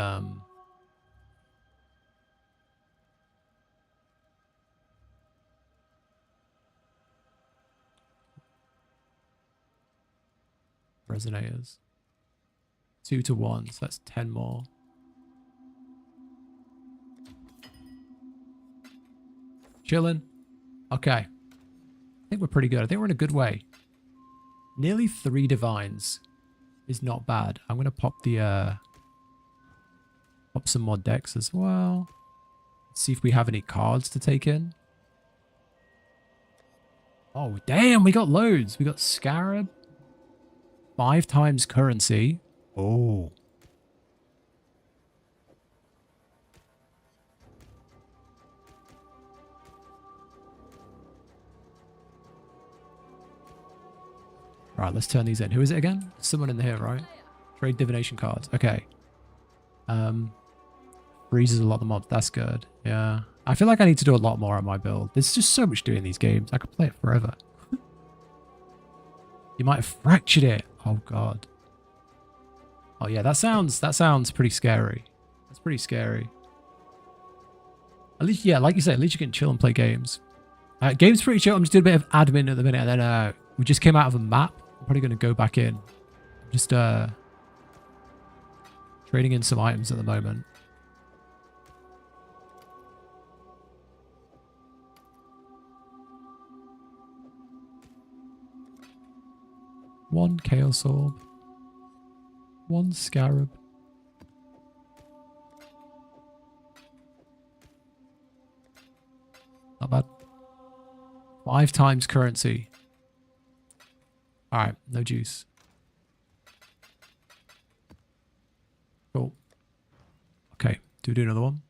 resonators. 2 to 1, so that's 10 more. Chilling. Okay. I think we're pretty good. I think we're in a good way. Nearly 3 divines is not bad. I'm going to pop the pop some more decks as well. Let's see if we have any cards to take in. Oh, damn, we got loads. We got Scarab. 5 times currency. Oh. Right, let's turn these in. Who is it again? Someone in here, right? Trade divination cards. Okay. Freezes a lot of the mobs. That's good. Yeah. I feel like I need to do a lot more on my build. There's just so much doing these games. I could play it forever. You might have fractured it. Oh god. Oh yeah, that sounds pretty scary. That's pretty scary. At least, yeah, like you said, at least you can chill and play games. Game's pretty chill. I'm just doing a bit of admin at the minute, and then we just came out of a map. I'm probably going to go back in. Just trading in some items at the moment. One Chaos Orb. 1 Scarab. Not bad. 5 times currency. Alright, no juice. Cool. Okay, do we do another one?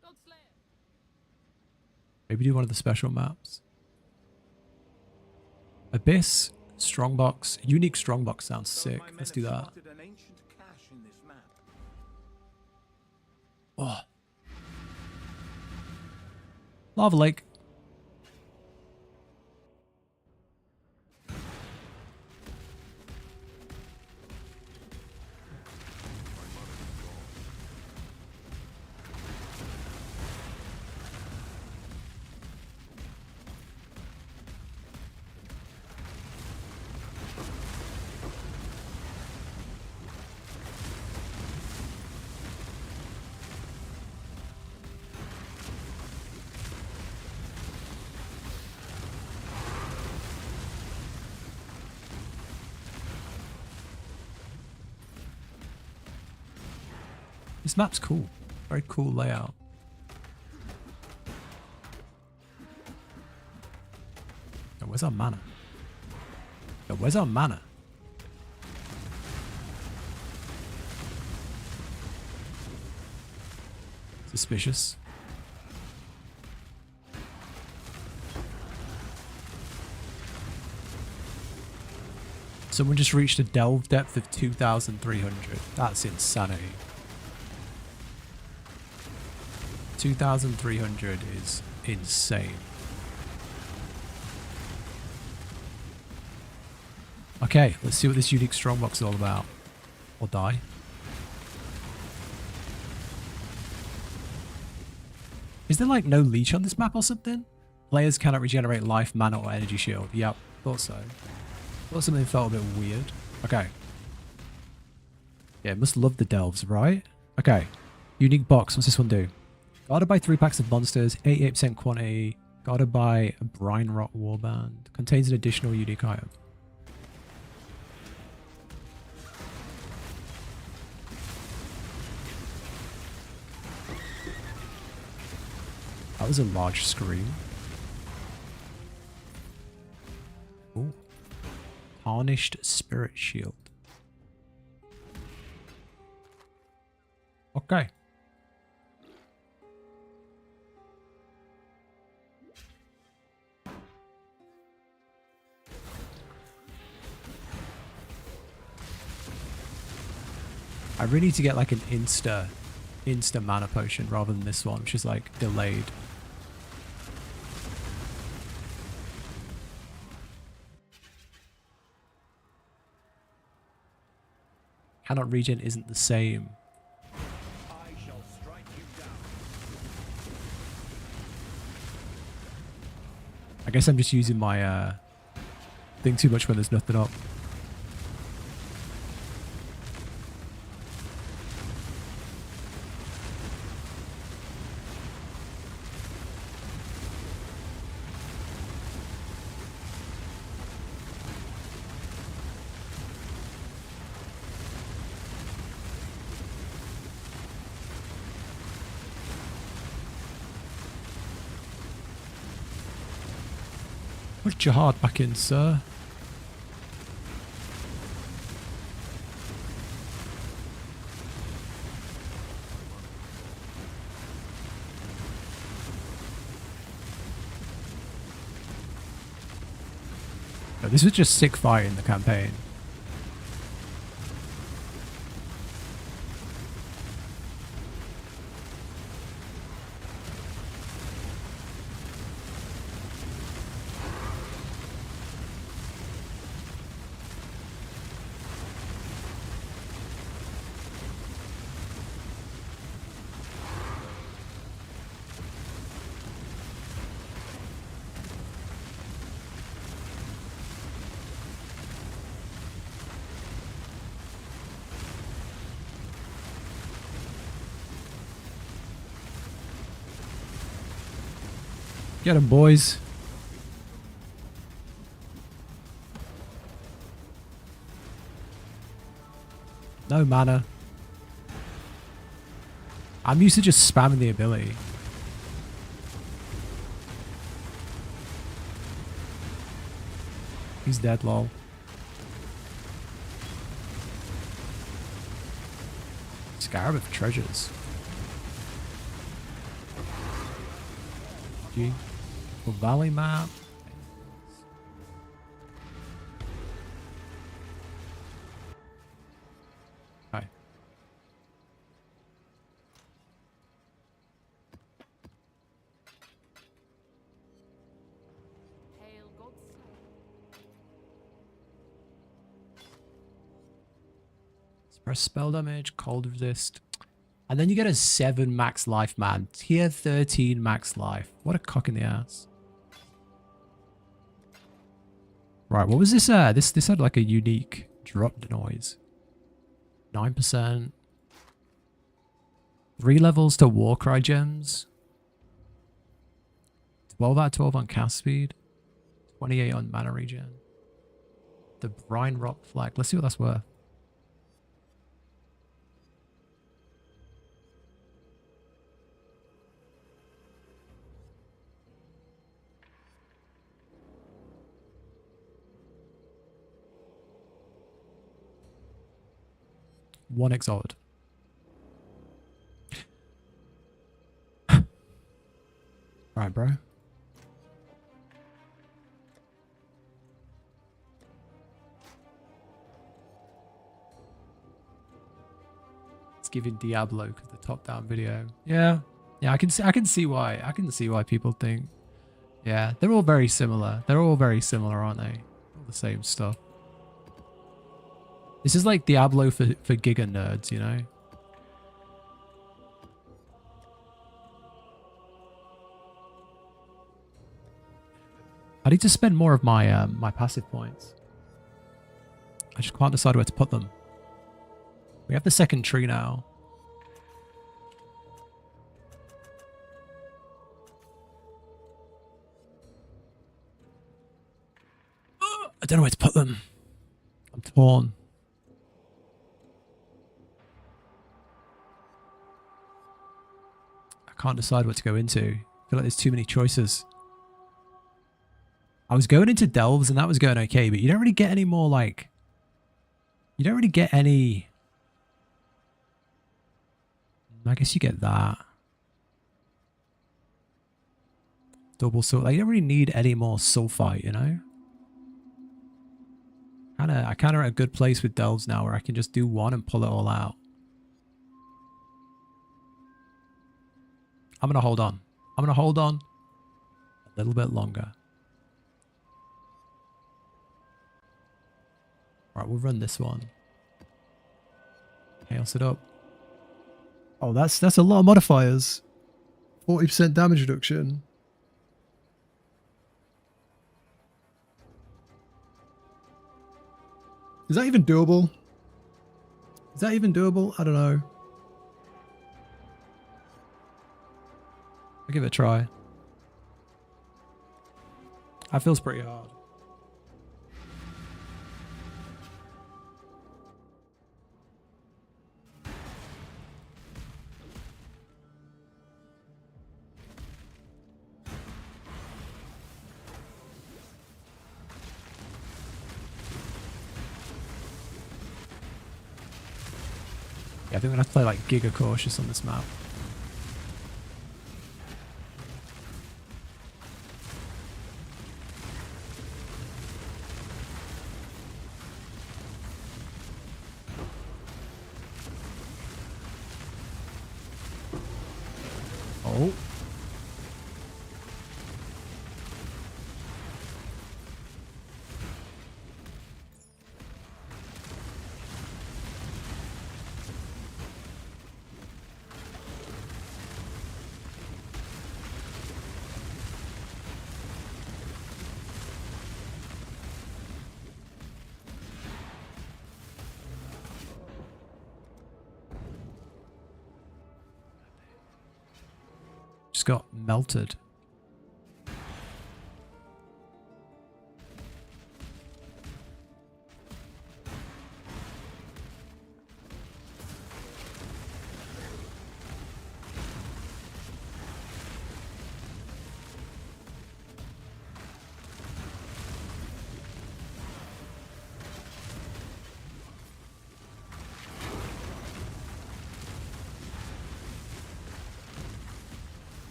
Maybe do one of the special maps. Abyss, Strongbox. Unique Strongbox sounds sick. Let's do that. Oh. Lava Lake. This map's cool. Very cool layout. Yo, where's our mana? Yo, where's our mana? Suspicious. Someone just reached a delve depth of 2,300. That's insanity. 2,300 is insane. Okay, let's see what this unique strongbox is all about. Or die. Is there like no leech on this map or something? Players cannot regenerate life, mana, or energy shield. Yep, thought so. Thought something felt a bit weird. Okay. Yeah, must love the delves, right? Okay. Unique box. What's this one do? Guarded by 3 packs of monsters, 88% quantity. Guarded by a brine rot warband. Contains an additional unique item. That was a large screen. Ooh. Tarnished Spirit Shield. Okay. I really need to get like an insta mana potion rather than this one, which is like delayed. Cannot regen isn't the same. I shall strike you down. I guess I'm just using my thing too much when there's nothing up. Put your heart back in, sir. No, this was just sick fight in the campaign. Get him, boys. No mana. I'm used to just spamming the ability. He's dead, lol. Scarab of Treasures. G. Valley map. Hi. Hail Godslayer. Suppress spell damage, cold resist. And then you get a 7 max life, man. Tier 13 max life. What a cock in the ass. Right, what was this? This had like a unique drop noise. 9%. 3 levels to Warcry gems. 12 out of 12 on cast speed. 28 on mana regen. The brine rot flag. Let's see what that's worth. One exiled. Alright, bro. It's giving Diablo because the top-down video. Yeah, yeah, I can see why. I can see why people think. Yeah, they're all very similar. They're all very similar, aren't they? All the same stuff. This is like Diablo for Giga nerds, you know? I need to spend more of my my passive points. I just can't decide where to put them. We have the second tree now. I don't know where to put them. I'm torn. I can't decide what to go into. I feel like there's too many choices. I was going into delves and that was going okay, but you don't really get any more like... You don't really get any... I guess you get that. Double sulfite. Like, you don't really need any more sulfite, you know? I kind of at a good place with delves now where I can just do one and pull it all out. I'm going to hold on. I'm going to hold on a little bit longer. All right, we'll run this one. Chaos it up. Oh, that's a lot of modifiers. 40% damage reduction. Is that even doable? Is that even doable? I don't know. I'll give it a try. That feels pretty hard. Yeah, I think we're gonna have to play like Giga Cautious on this map. Oh. Just got melted.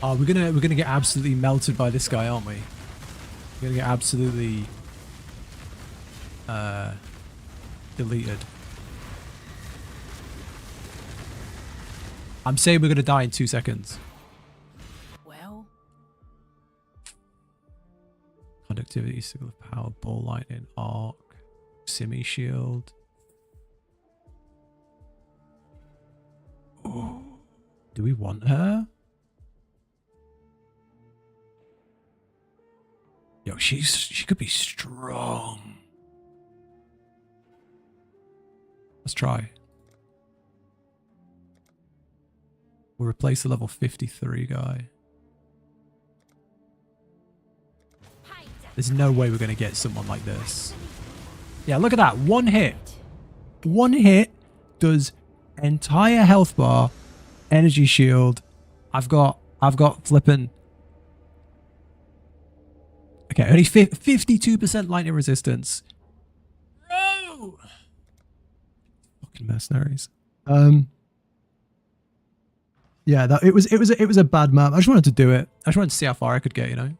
Oh, we're gonna get absolutely melted by this guy, aren't we? We're gonna get absolutely deleted. I'm saying we're gonna die in 2 seconds. Well, Conductivity, signal of power, ball lightning, arc, simi shield. Oh, do we want her? Yo, she could be strong. Let's try. We'll replace the level 53 guy. There's no way we're going to get someone like this. Yeah, look at that. One hit. One hit does entire health bar, energy shield. I've got flipping. Okay, only 52% lightning resistance. No! Fucking mercenaries. Yeah, it was a bad map. I just wanted to do it. I just wanted to see how far I could get, you know.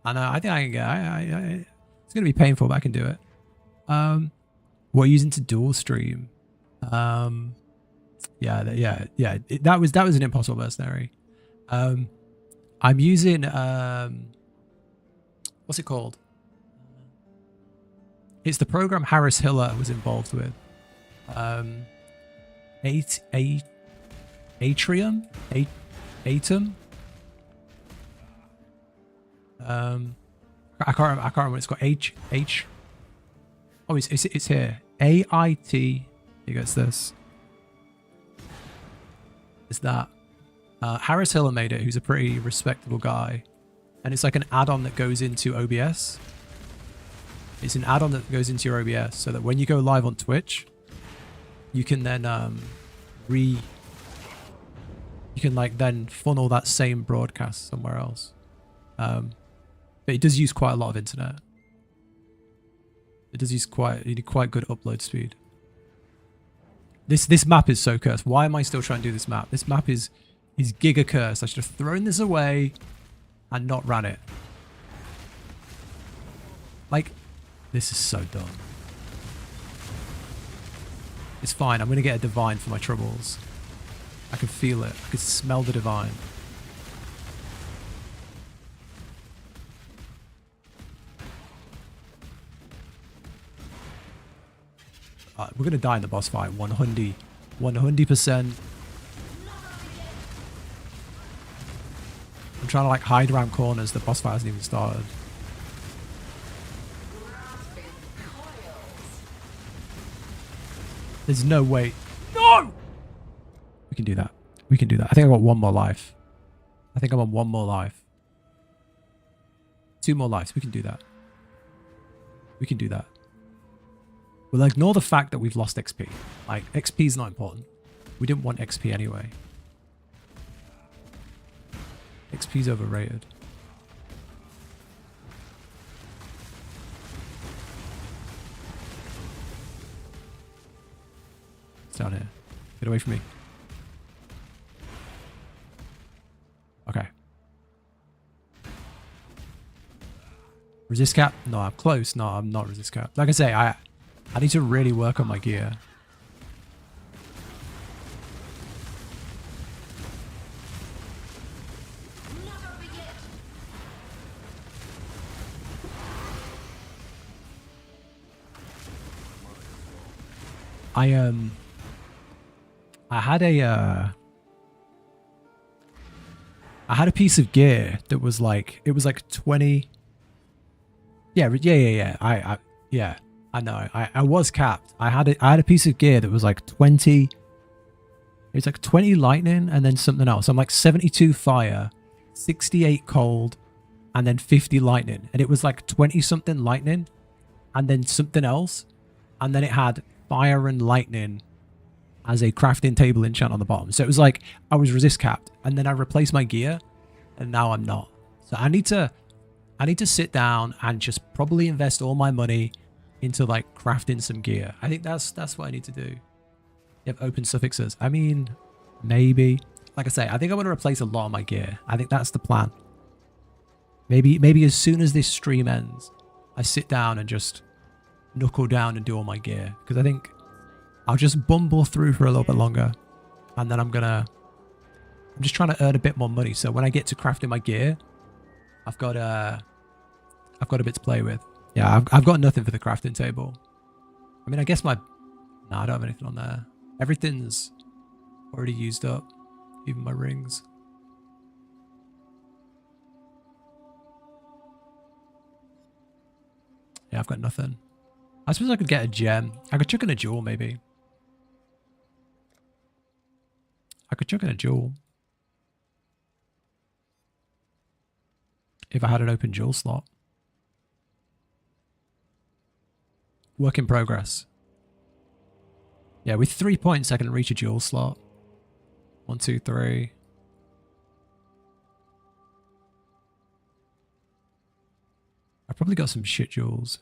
And I think I can get. It's gonna be painful, but I can do it. What are you using to dual stream? That was an impossible mercenary. I'm using what's it called? It's the program Harris Hiller was involved with. Atrium? Atom? I can't remember what it's called. H. Oh, it's here. AIT. Here goes this. It's that. Harris Hiller made it, who's a pretty respectable guy. And it's like an add-on that goes into OBS. It's an add-on that goes into your OBS so that when you go live on Twitch, you can then you can like then funnel that same broadcast somewhere else. But it does use quite a lot of internet. It does use you need quite good upload speed. This map is so cursed. Why am I still trying to do this map? This map is giga cursed. I should have thrown this away and not ran it. Like, this is so dumb. It's fine. I'm going to get a divine for my troubles. I can feel it. I can smell the divine. We're going to die in the boss fight. 100%. I'm trying to like hide around corners. The boss fight hasn't even started. There's no way. No! We can do that. We can do that. I think I've got one more life. I think I'm on one more life. 2 more lives. We can do that. We can do that. We'll ignore the fact that we've lost XP. Like, XP is not important. We didn't want XP anyway. XP is overrated. It's down here. Get away from me. Okay. Resist cap? No, I'm close. No, I'm not resist cap. Like I say, I need to really work on my gear. I had a piece of gear that was like, it was like 20. Yeah. I know. I was capped. I had a piece of gear that was like 20. It was like 20 lightning and then something else. I'm like 72 fire, 68 cold, and then 50 lightning. And it was like 20 something lightning and then something else. And then it had fire and lightning as a crafting table enchant on the bottom. So it was like I was resist capped and then I replaced my gear and now I'm not. So I need to sit down and just probably invest all my money into like crafting some gear. I think that's what I need to do. You have open suffixes. I mean, maybe. Like I say, I think I'm going to replace a lot of my gear. I think that's the plan. Maybe as soon as this stream ends, I sit down and just knuckle down and do all my gear. Because I think I'll just bumble through for a little bit longer. And then I'm just trying to earn a bit more money. So when I get to crafting my gear, I've got a bit to play with. Yeah, I've got nothing for the crafting table. I mean, I guess I don't have anything on there. Everything's already used up, even my rings. Yeah, I've got nothing. I suppose I could get a gem. I could chuck in a jewel, maybe. I could chuck in a jewel. If I had an open jewel slot. Work in progress. Yeah, with 3 points I can reach a jewel slot. 1, 2, 3. I've probably got some shit jewels.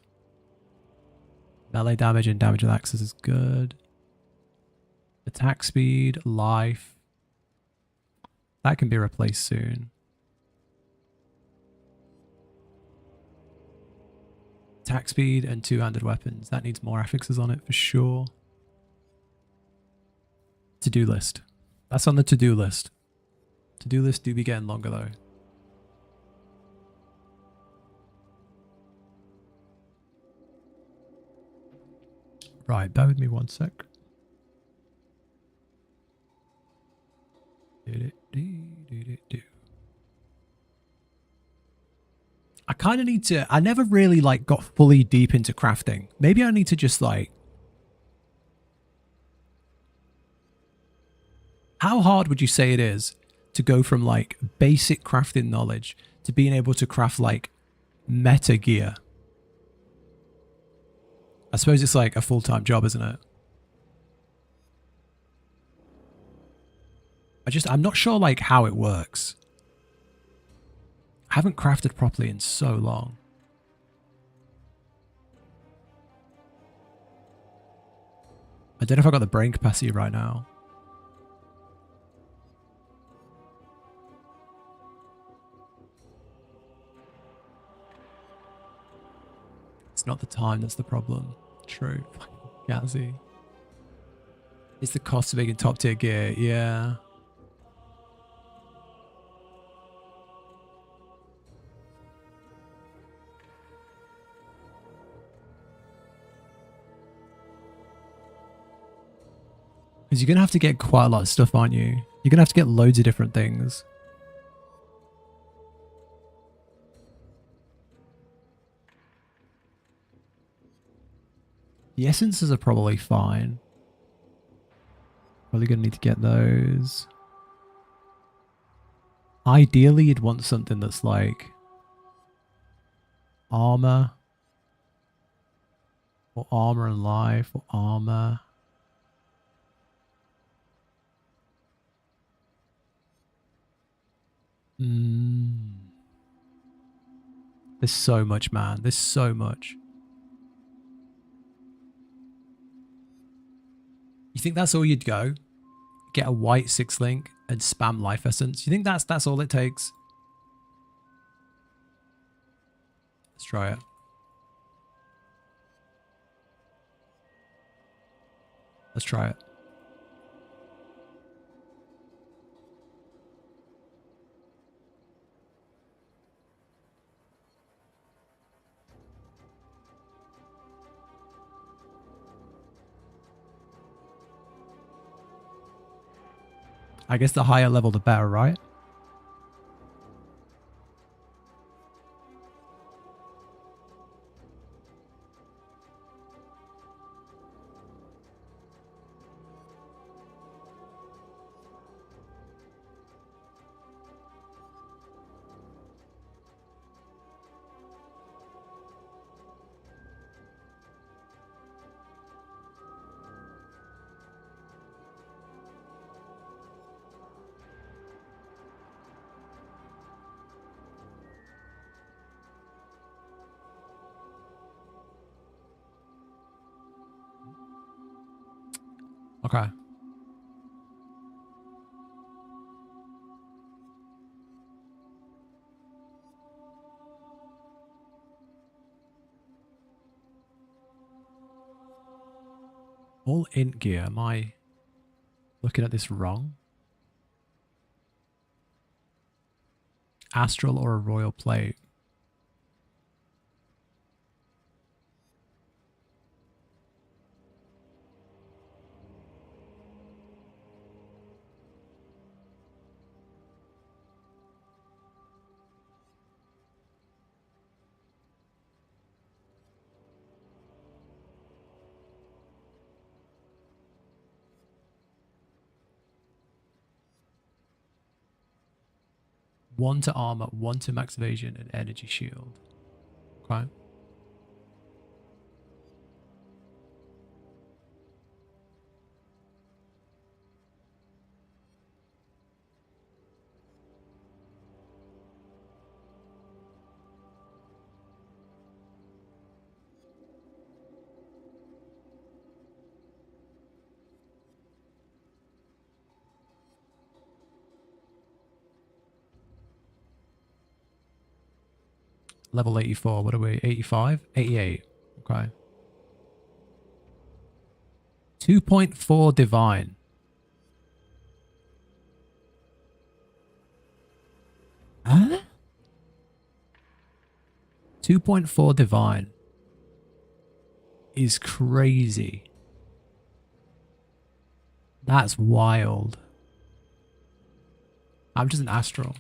Melee damage and damage with axes is good. Attack speed, life. That can be replaced soon. Attack speed and two-handed weapons. That needs more affixes on it for sure. To-do list. That's on the to-do list. To-do list do be getting longer though. Right, bear with me 1 sec. I kind of need to... I never really like got fully deep into crafting. Maybe I need to just like... How hard would you say it is to go from like basic crafting knowledge to being able to craft like meta gear? I suppose it's like a full-time job, isn't it? I'm not sure like how it works. I haven't crafted properly in so long. I don't know if I got the brain capacity right now. It's not the time that's the problem. True. Gazzy. It's the cost of making top tier gear, yeah. Because you're going to have to get quite a lot of stuff, aren't you? You're going to have to get loads of different things. The essences are probably fine. Probably going to need to get those. Ideally, you'd want something that's like armor. Or armor and life. Or armor. There's so much, man. There's so much. You think that's all you'd go? Get a white 6 link and spam life essence? You think that's all it takes? Let's try it. Let's try it. I guess the higher level, the better, right? Okay. All int gear. Am I looking at this wrong? Astral or a royal plate? 1 to armor, 1 to max evasion, and energy shield. Okay. Level 84. What are we? 85? 88. Okay. 2.4 divine. Huh? 2.4 divine is crazy. That's wild. I'm just an astral.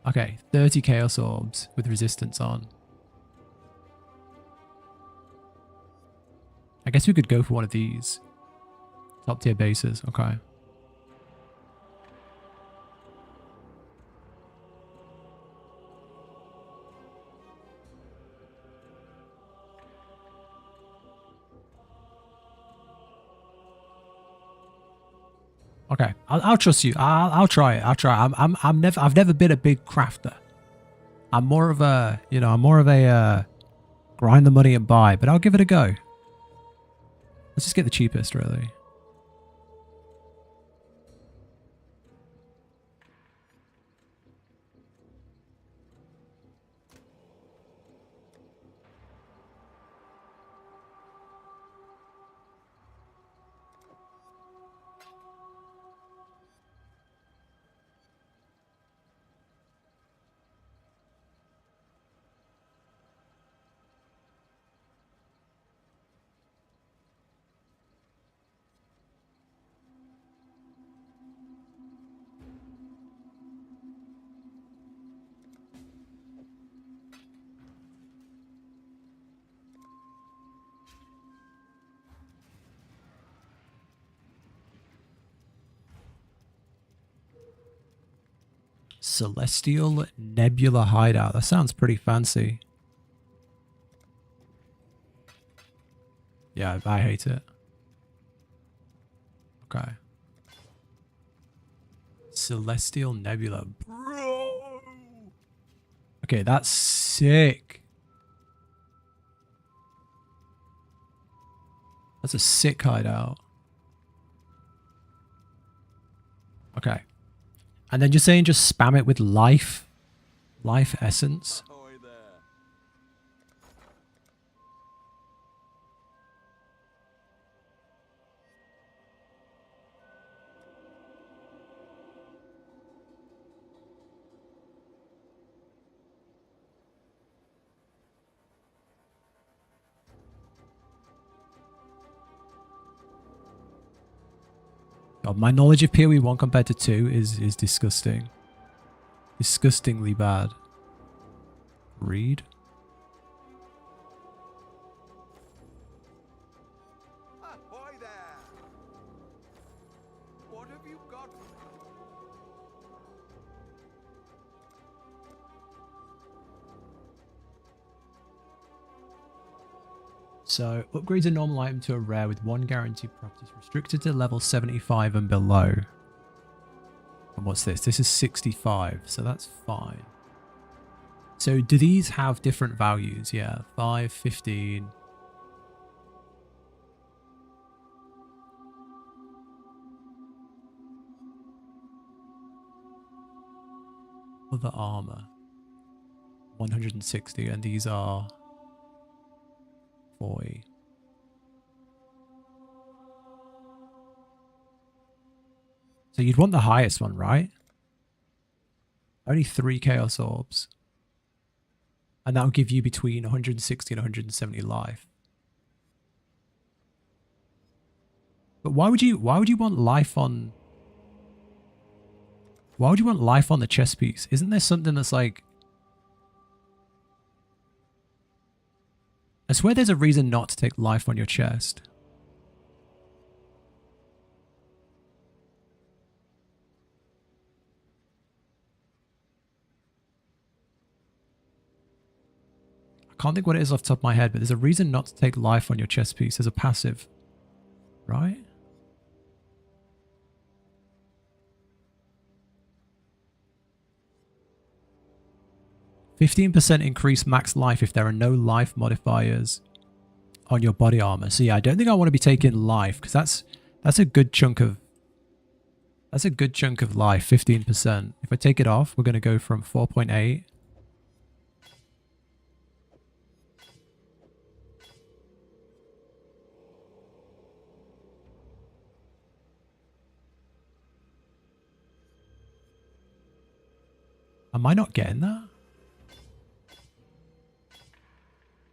Okay, 30 chaos orbs with resistance on. I guess we could go for one of these. Top tier bases, okay. Okay, I'll trust you. I'll try it. I'll try. I've never been a big crafter. I'm more of a, grind the money and buy, but I'll give it a go. Let's just get the cheapest, really. Celestial Nebula Hideout. That sounds pretty fancy. Yeah, I hate it. Okay. Celestial Nebula. Bro! Okay, that's sick. That's a sick hideout. Okay. And then you're saying just spam it with life essence. Ahoy there. God, my knowledge of PoE 1 compared to 2 is disgusting. Disgustingly bad. Read. Ahoy there. What have you got for me? So, upgrades a normal item to a rare with 1 guaranteed properties restricted to level 75 and below. And what's this? This is 65, so that's fine. So, do these have different values? Yeah, 5, 15. Other armor. 160, and these are 40. So you'd want the highest one, right? Only 3 chaos orbs. And that'll give you between 160 and 170 life. But why would you want life on... Why would you want life on the chest piece? Isn't there something that's like... I swear there's a reason not to take life on your chest. can't think what it is off the top of my head, but there's a reason not to take life on your chest piece as a passive. Right? %15% increase max life if there are no life modifiers on your body armor. So yeah, I don't think I want to be taking life because that's a good chunk of life. 15%. If I take it off, we're going to go from 4.8. Am I not getting that?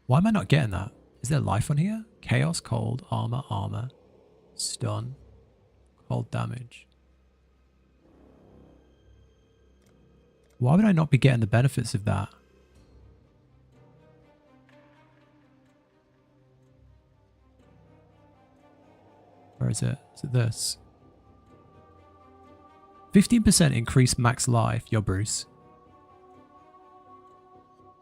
Why am I not getting that? Is there life on here? Chaos, cold, armor, stun, cold damage. Why would I not be getting the benefits of that? Where is it? Is it this? 15% increase max life. Yo, Bruce.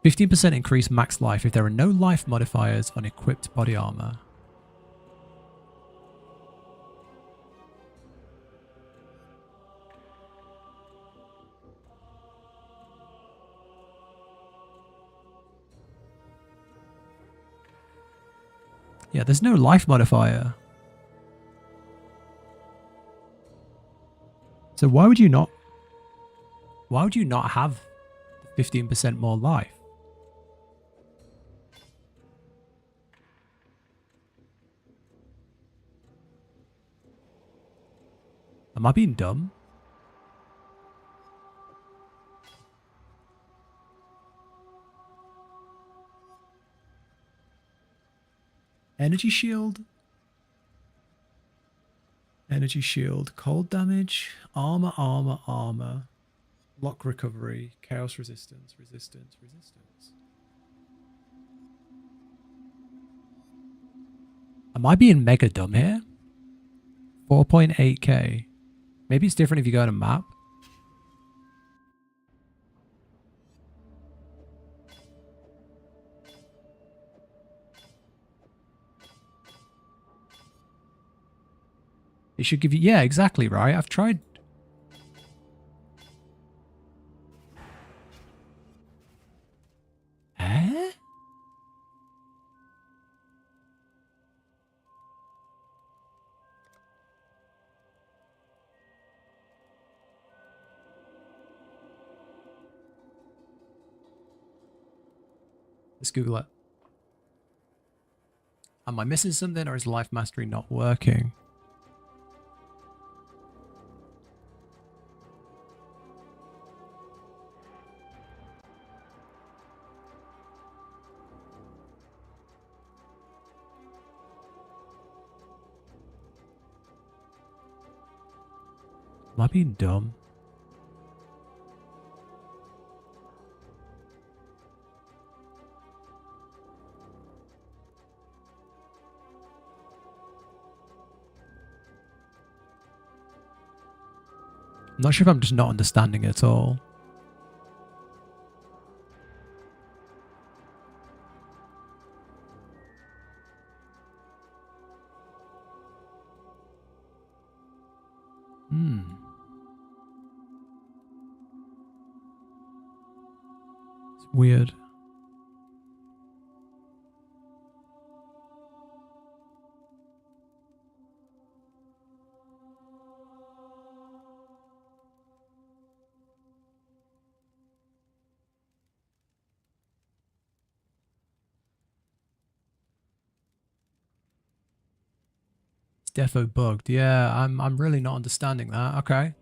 15% increase max life if there are no life modifiers on equipped body armor. Yeah, there's no life modifier. So why would you not have 15% more life? Am I being dumb? Energy shield. Energy shield. Cold damage. Armor. Lock recovery. Chaos resistance. Resistance. Am I being mega dumb here? 4.8k. Maybe it's different if you go to map. It should give you... Yeah, exactly, right? I've tried... Eh? Let's Google it. Am I missing something or is life mastery not working? Am I being dumb? I'm not sure if I'm just not understanding it at all. It's weird. Defo bugged. Yeah, I'm really not understanding that. Okay.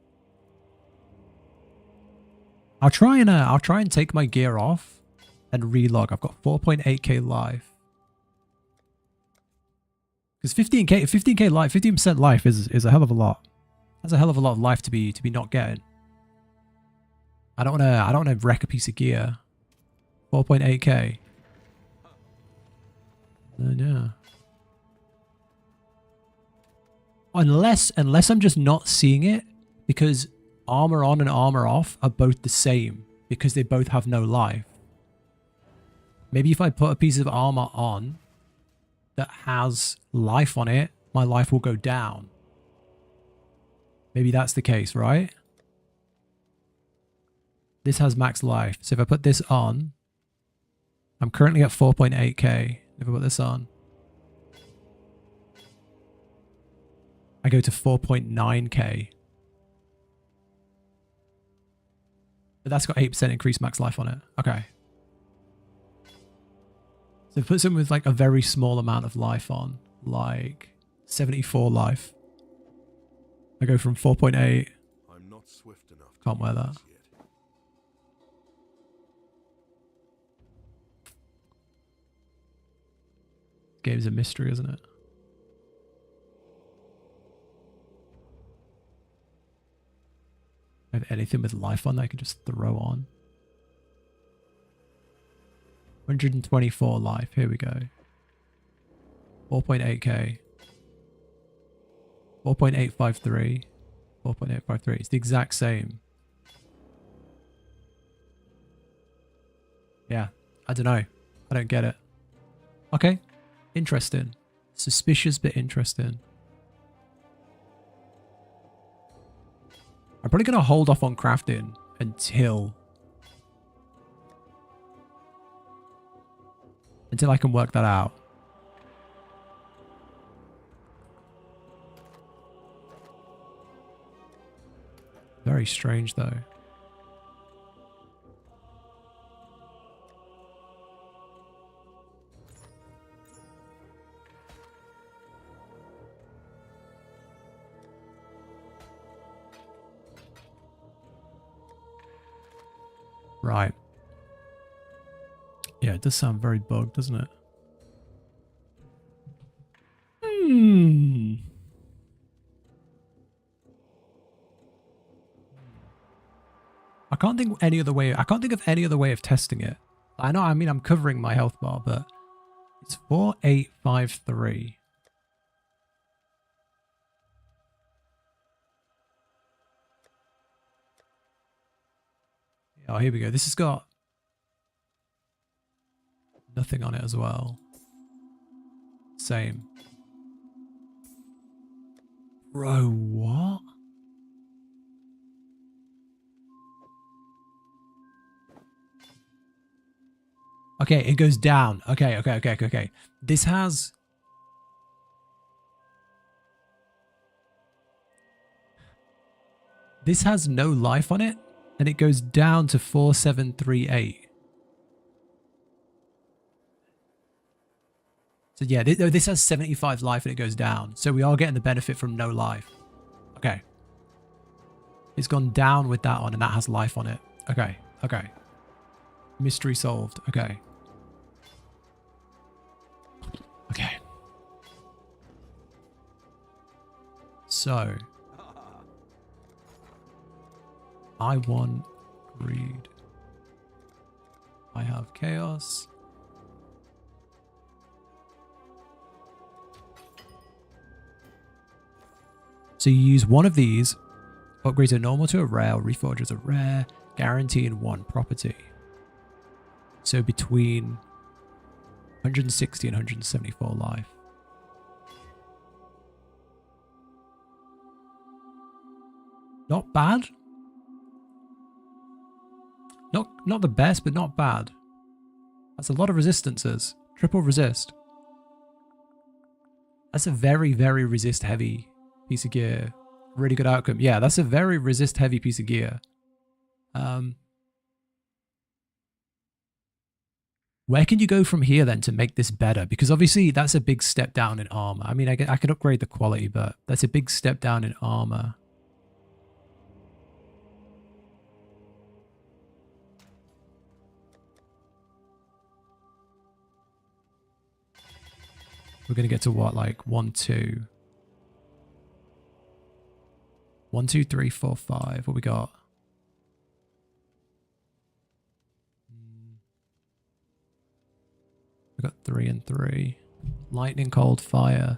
I'll try and take my gear off and relog. I've got 4.8k life. Because 15k life, 15% life is a hell of a lot. That's a hell of a lot of life to be not getting. I don't wanna wreck a piece of gear. 4.8k. Yeah. Unless I'm just not seeing it, because armor on and armor off are both the same because they both have no life. Maybe if I put a piece of armor on that has life on it, my life will go down. Maybe that's the case, right? This has max life. So if I put this on, I'm currently at 4.8k. If I put this on, I go to 4.9k. But that's got 8% increased max life on it. Okay. So put something with like a very small amount of life on, like 74 life. I go from 4.8. I'm not swift enough. Can't wear that. Yet. Game's a mystery, isn't it? I have anything with life on that I can just throw on. 124 life. Here we go. 4.8k. 4.853. 4.853. It's the exact same. Yeah. I don't know. I don't get it. Okay. Interesting. Suspicious but interesting. I'm probably going to hold off on crafting until I can work that out. Very strange though. Right. Yeah, it does sound very bugged, doesn't it? I can't think any other way. I can't think of any other way of testing it. I know, I mean, I'm covering my health bar, but it's 4853. Oh, here we go. This has got nothing on it as well. Same. Bro, what? Okay, it goes down. Okay. This has... This has no life on it, and it goes down to 4738. So yeah, this has 75 life and it goes down. So we are getting the benefit from no life. Okay. It's gone down with that on and that has life on it. Okay. Mystery solved. Okay. So. I want greed. I have chaos. So you use one of these, upgrades a normal to a rare, reforges a rare, guaranteeing one property. So between 160 and 174 life. Not bad. Not the best, but not bad. That's a lot of resistances. Triple resist. That's a very, very resist heavy piece of gear. Really good outcome. Yeah, that's a very resist heavy piece of gear. Where can you go from here then to make this better? Because obviously that's a big step down in armor. I mean, I could upgrade the quality, but that's a big step down in armor. We're going to get to what, like 1, 2. 1, 2, 3, 4, 5. What we got? We got 3 and 3. Lightning, cold, fire.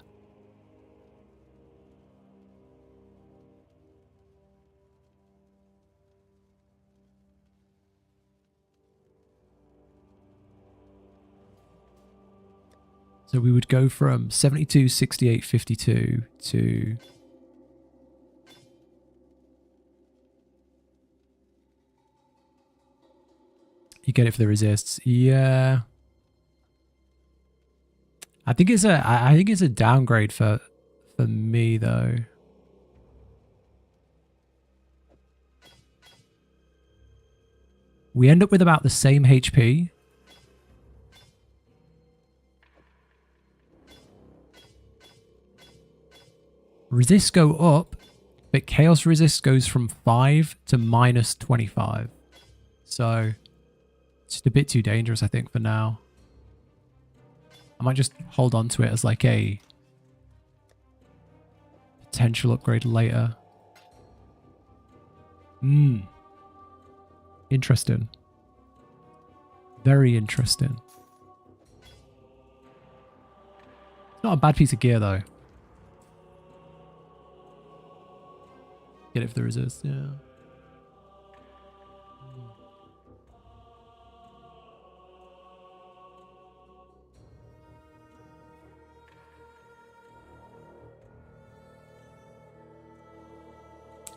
So we would go from 72, 68, 52 to... You get it for the resists. Yeah. I think it's a downgrade for me though. We end up with about the same HP. Resists go up, but chaos resist goes from 5 to minus 25. So it's just a bit too dangerous, I think, for now. I might just hold on to it as like a potential upgrade later. Interesting. Very interesting. It's not a bad piece of gear though. Get it for the resist, yeah.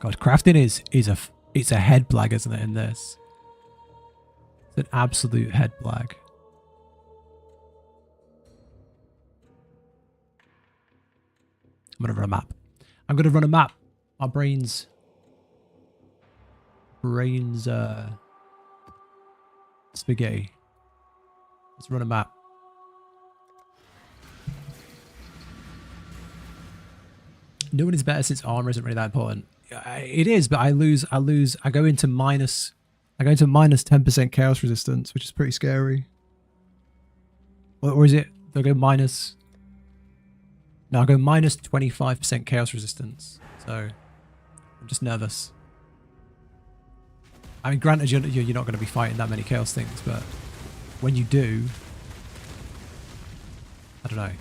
God, crafting it's a head blag, isn't it, in this? It's an absolute head blag. I'm gonna run a map. I'm gonna run a map. My brains spaghetti. Let's run a map. No one is better since armor isn't really that important. It is, but I lose. I go into minus 10% chaos resistance, which is pretty scary. Or is it? I go minus. No, I go minus 25% chaos resistance. So I'm just nervous. I mean, granted, you're not going to be fighting that many chaos things, but when you do, I don't know.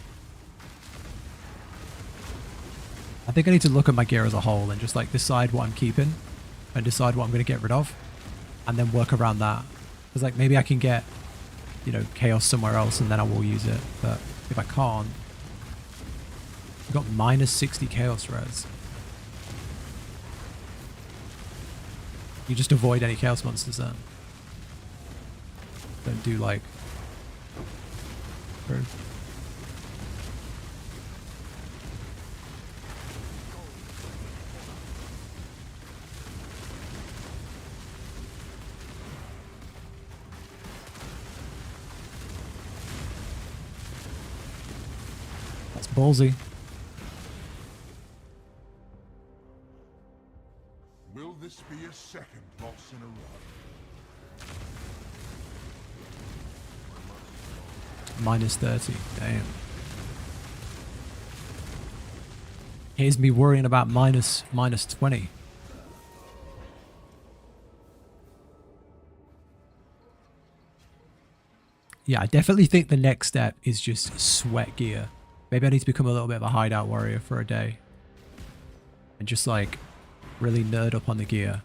I think I need to look at my gear as a whole and just like decide what I'm keeping and decide what I'm going to get rid of and then work around that. Because like maybe I can get, you know, chaos somewhere else and then I will use it. But if I can't, I've got minus 60 chaos res. You just avoid any chaos monsters then. Don't do like... That's ballsy. Will this be a second loss in a row? Minus 30. Damn. Here's me worrying about minus 20. Yeah, I definitely think the next step is just sweat gear. Maybe I need to become a little bit of a hideout warrior for a day. And just like really nerd up on the gear.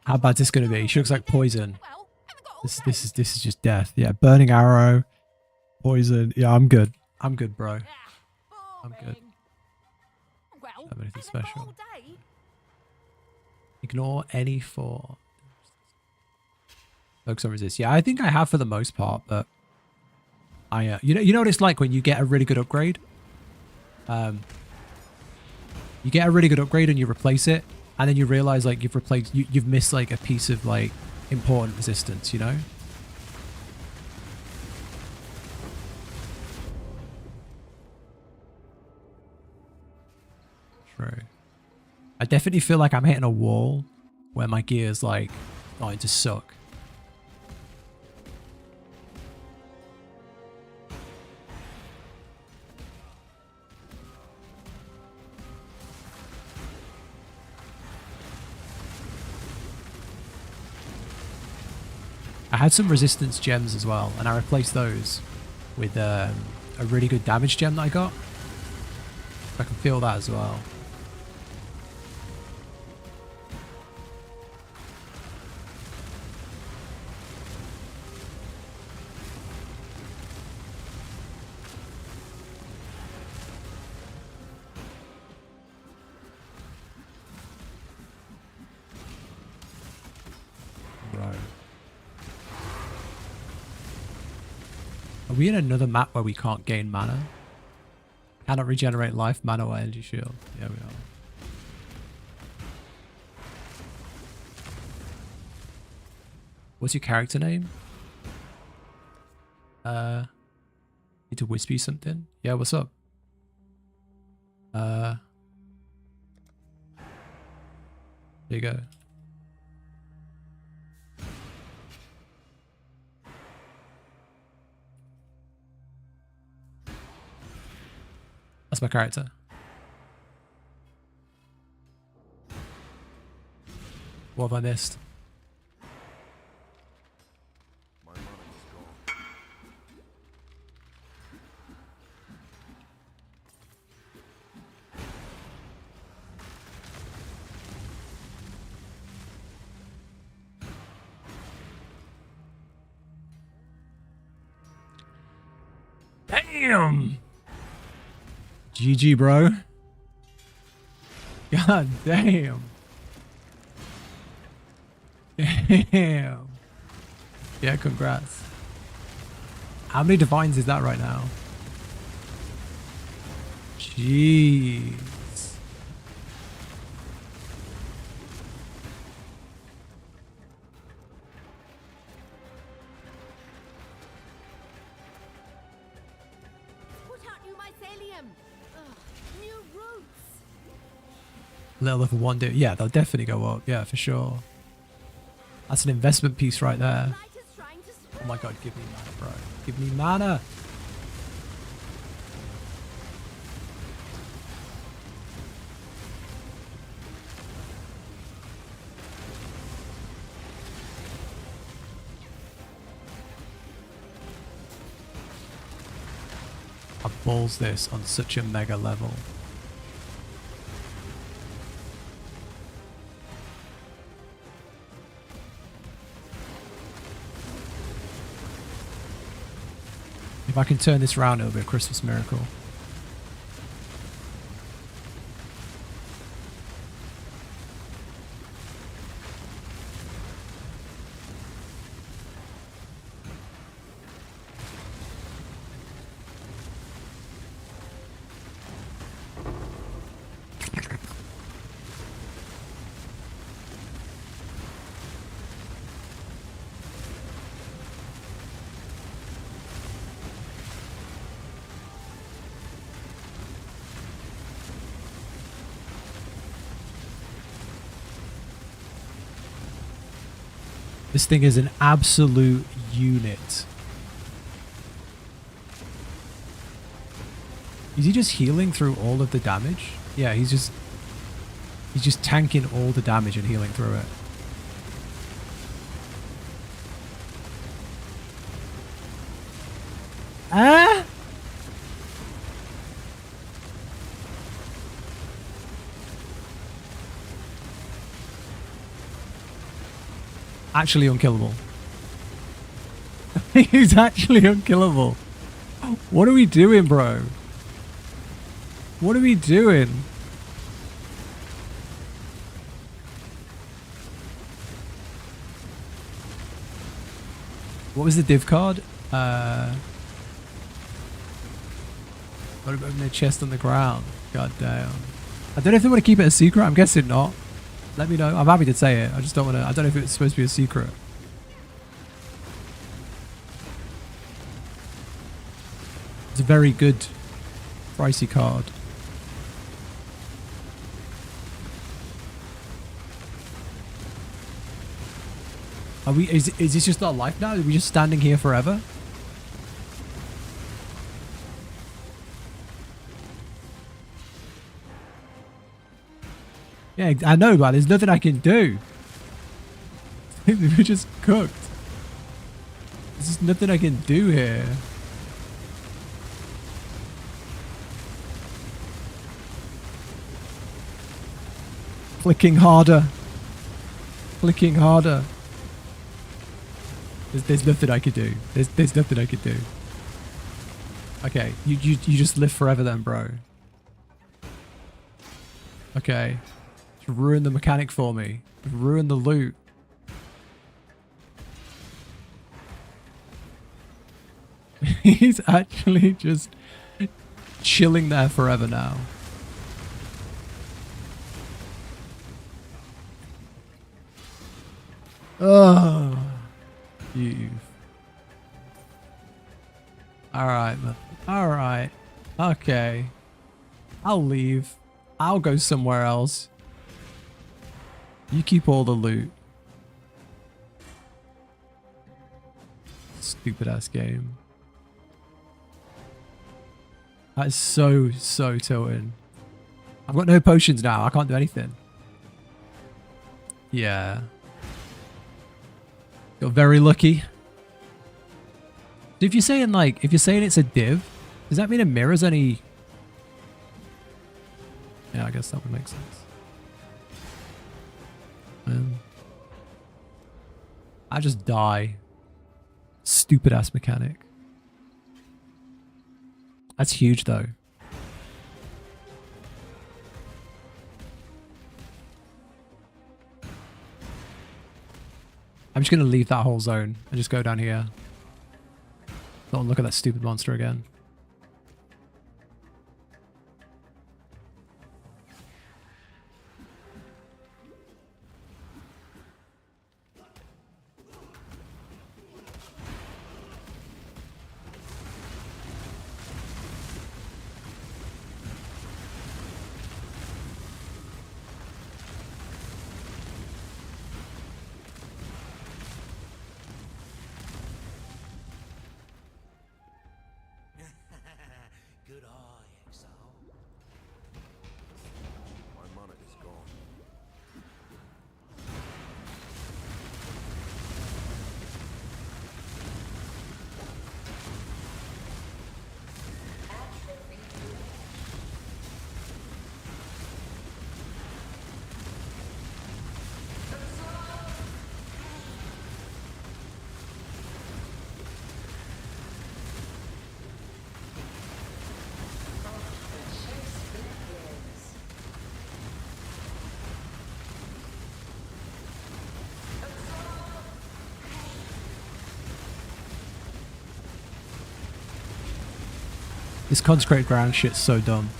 How bad's this going to be? She looks like poison. This is just death. Yeah, burning arrow, poison. Yeah, I'm good. I'm good, bro. I'm good. Don't have anything special. Ignore any four. Focus on resist. Yeah, I think I have for the most part, but I you know what it's like when you get a really good upgrade. You get a really good upgrade and you replace it. And then you realize like you've missed like a piece of like important resistance, you know? True. I definitely feel like I'm hitting a wall where my gear's like starting to suck. I had some resistance gems as well, and I replaced those with a really good damage gem that I got. I can feel that as well. Right. Are we in another map where we can't gain mana? Cannot regenerate life, mana, or energy shield. Yeah, we are. What's your character name? Need to whisper you something? Yeah, what's up? There you go. That's my character. What have I missed? My mana is gone. Damn! GG, bro. God damn. Damn. Yeah, congrats. How many divines is that right now? Jeez. Put out new mycelium. Ugh, new roots. Level 1 do. Yeah, they'll definitely go up. Yeah, for sure. That's an investment piece right there. Light is trying to Oh spread. my god, give me mana, bro. Give me mana. I balls this on such a mega level. If I can turn this around, it'll be a Christmas miracle. This thing is an absolute unit. Is he just healing through all of the damage? Yeah, he's just tanking all the damage and healing through it. Ah! Actually unkillable. He's actually unkillable. What are we doing, bro? What are we doing? What was the div card? What about their chest on the ground? God damn. I don't know if they want to keep it a secret. I'm guessing not. Let me know. I'm happy to say it. I just don't want to. I don't know if it's supposed to be a secret. It's a very good pricey card. Are we? Is this just our life now? Are we just standing here forever? Yeah, I know, but there's nothing I can do. We're just cooked. There's just nothing I can do here. Clicking harder. Clicking harder. There's nothing I could do. There's nothing I could do. Okay, you just live forever then, bro. Okay. Just ruin the mechanic for me. Ruin the loot. He's actually just chilling there forever now. Oh, you. Alright, man. Alright. Okay. I'll leave. I'll go somewhere else. You keep all the loot. Stupid ass game. That is so tilting. I've got no potions now. I can't do anything. Yeah. Got very lucky. So if you're saying like, if you're saying it's a div, does that mean it mirrors any? Yeah, I guess that would make sense. I just die. Stupid ass mechanic. That's huge though. I'm just gonna leave that whole zone and just go down here. Don't look at that stupid monster again. Good eye, Exile. My mana is gone. This consecrated ground shit's so dumb.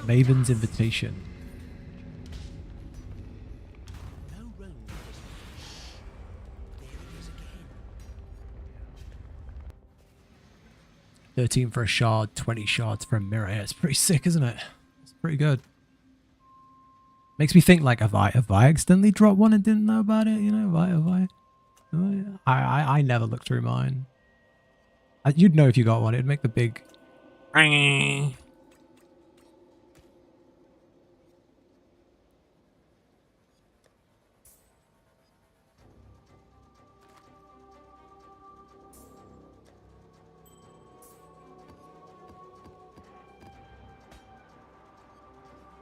Maven's Invitation. No room for this. There it is again. 13 for a shard, 20 shards for a mirror. Yeah, it's pretty sick, isn't it? It's pretty good. Makes me think like, have I accidentally dropped one and didn't know about it? You know, I never looked through mine. You'd know if you got one. It'd make the big.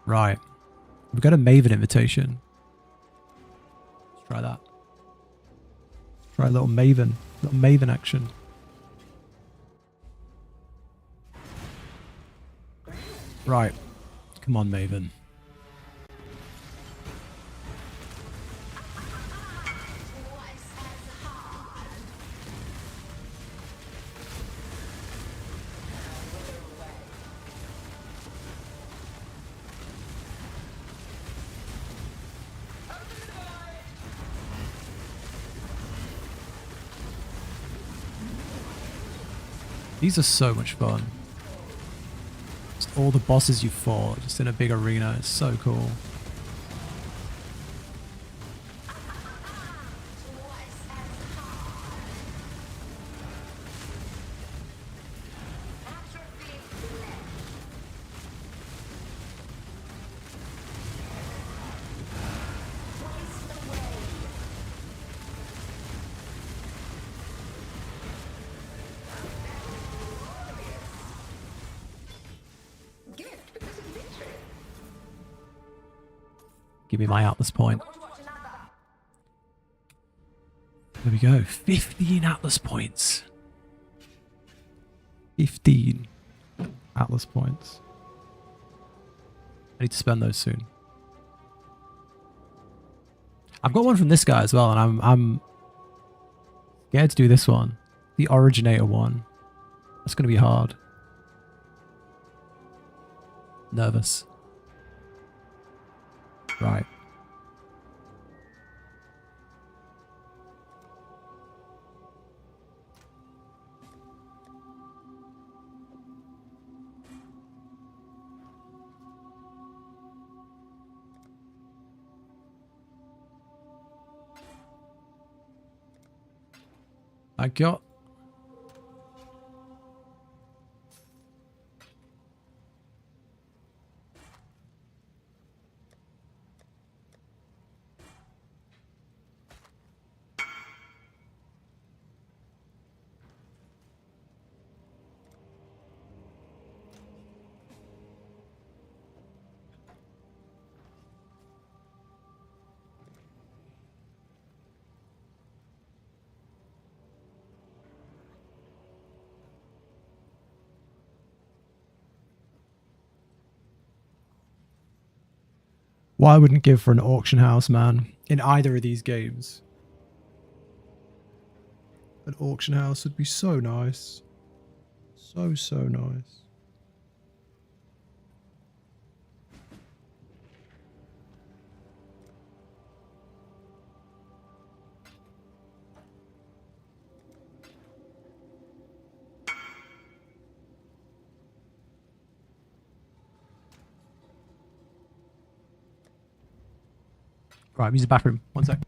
Right. We've got a Maven invitation. Let's try that. Try a little Maven action. Right. Come on, Maven. These are so much fun. Just all the bosses you fought, just in a big arena. It's so cool. Give me my Atlas point. There we go. 15 Atlas points. 15 Atlas points. I need to spend those soon. I've got one from this guy as well, and I'm scared to do this one. The Originator one. That's going to be hard. Nervous. Right. I got... Why I wouldn't give for an auction house, man, in either of these games. An auction house would be so nice. So nice. Right, use the bathroom. One sec.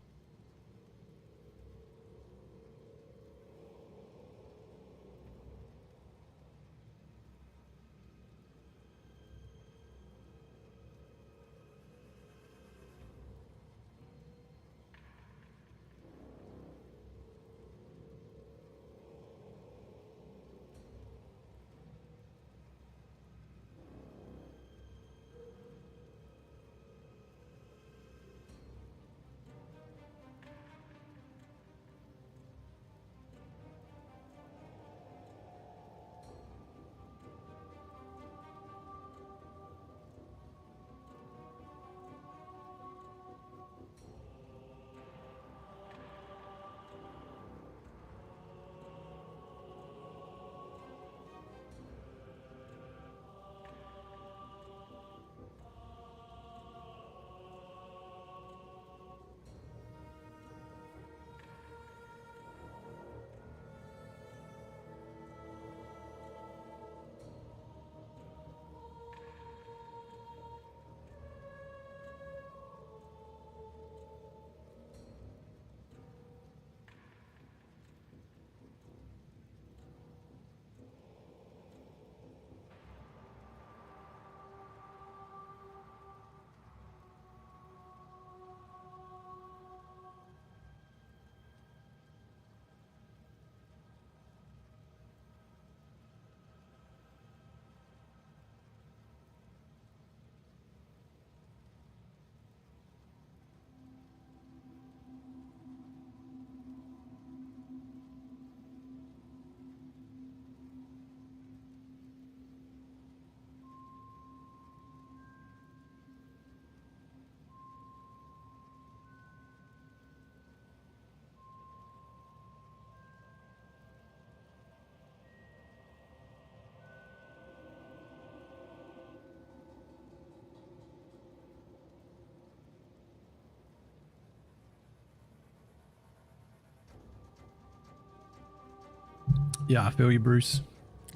Yeah, I feel you, Bruce.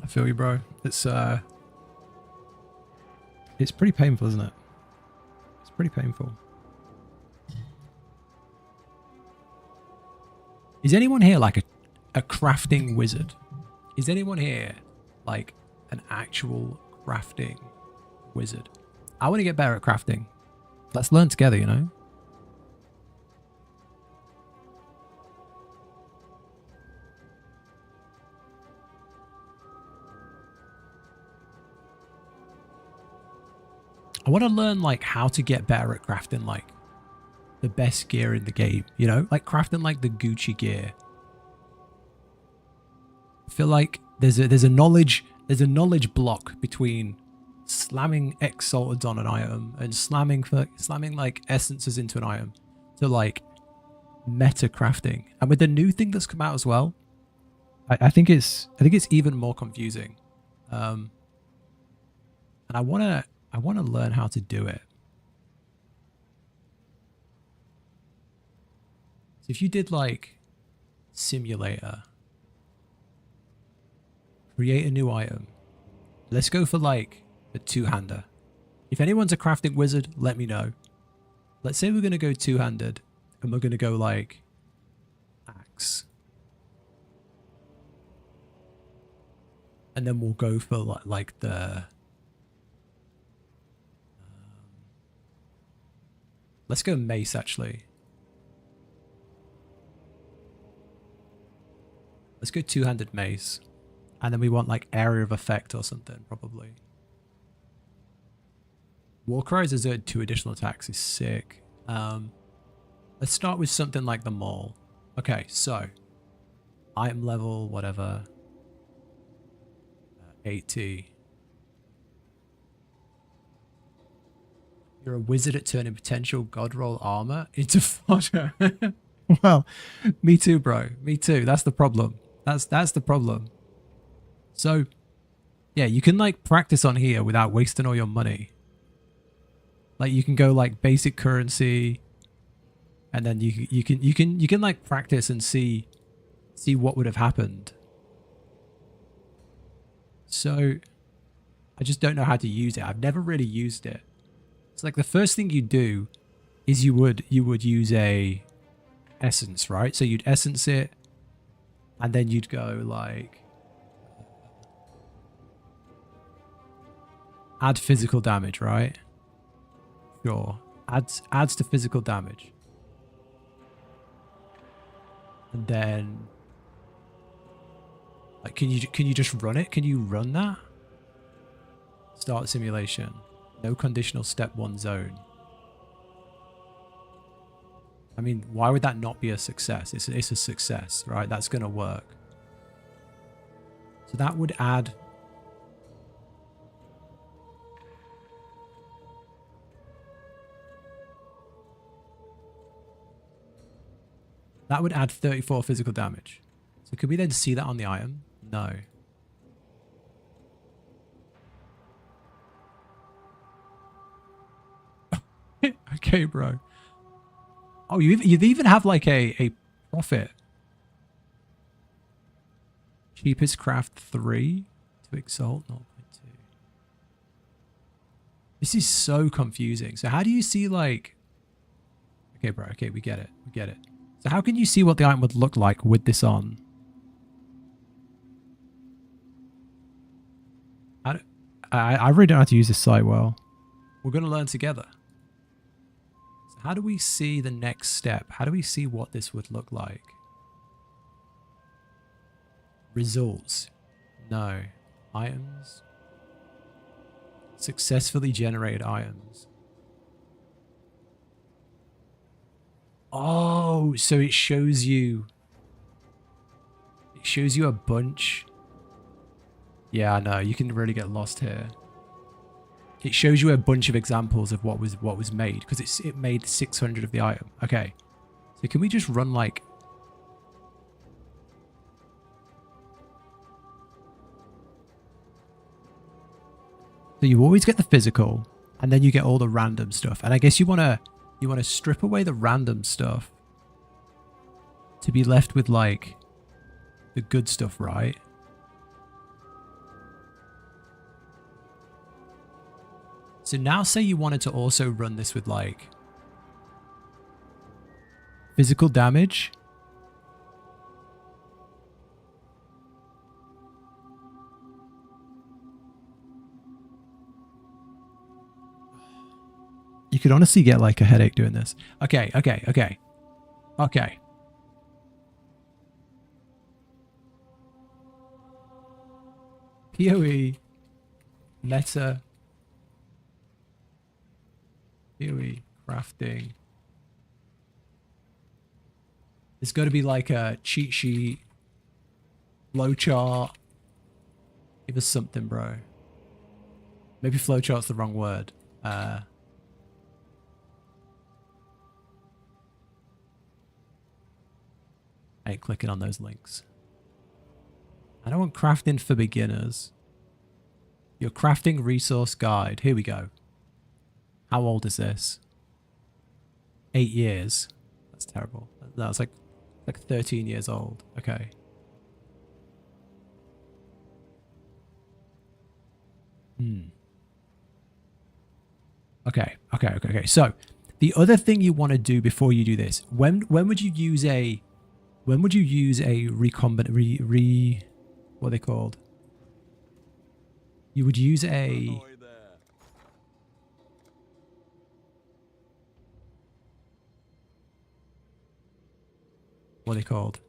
I feel you, bro. It's pretty painful, isn't it? It's pretty painful. Is anyone here like a crafting wizard? Is anyone here like an actual crafting wizard? I want to get better at crafting. Let's learn together, you know? I want to learn like how to get better at crafting like the best gear in the game, you know? Like crafting like the Gucci gear. I feel like there's a knowledge block between slamming exalted on an item and slamming like essences into an item to like meta crafting. And with the new thing that's come out as well, I think it's even more confusing. And I wanna learn how to do it. So if you did like simulator, create a new item. Let's go for like a two-hander. If anyone's a crafting wizard, let me know. Let's say we're going to go two-handed and we're going to go like axe. And then we'll go for like the... let's go mace actually. Let's go two-handed mace. And then we want like area of effect or something, probably. Warcry's Azure 2 additional attacks is sick. Let's start with something like the Maul. Okay, so item level, whatever. 80. You're a wizard at turning potential god roll armor into fodder. Well, me too, bro. Me too. That's the problem. That's the problem. So, yeah, you can like practice on here without wasting all your money. Like you can go like basic currency, and then you can like practice and see what would have happened. So, I just don't know how to use it. I've never really used it. It's like the first thing you do is you would use a essence, right? So you'd essence it, and then you'd go like add physical damage, right? Sure. Adds to physical damage. And then like can you just run it? Can you run that? Start simulation. No conditional step 1 zone. I mean, why would that not be a success? It's a success, right? That's going to work. So that would add... that would add 34 physical damage. So could we then see that on the item? No. Okay, bro. Oh, you even have like a profit. Cheapest craft 3 to exalt 0.2. This is so confusing. So how do you see like... okay, bro. Okay, we get it. We get it. So how can you see what the item would look like with this on? I really don't know how to use this site well. We're going to learn together. So how do we see the next step? How do we see what this would look like? Results. No. Items. Successfully generated items. Oh, so it shows you... it shows you a bunch... yeah, I know. You can really get lost here. It shows you a bunch of examples of what was made because it made 600 of the item. Okay, so can we just run like? So you always get the physical, and then you get all the random stuff. And I guess you wanna strip away the random stuff to be left with like the good stuff, right? So now say you wanted to also run this with like physical damage. You could honestly get like a headache doing this. Okay. PoE, meta, PoE, crafting. There's got to be like a cheat sheet, flowchart. Give us something, bro. Maybe flowchart's the wrong word. I ain't clicking on those links. I don't want crafting for beginners. Your crafting resource guide. Here we go. How old is this? 8 years. That's terrible. No, it's like 13 years old. Okay. Okay. So the other thing you want to do before you do this, when would you use a recombinant what are they called? You would use a what are they called?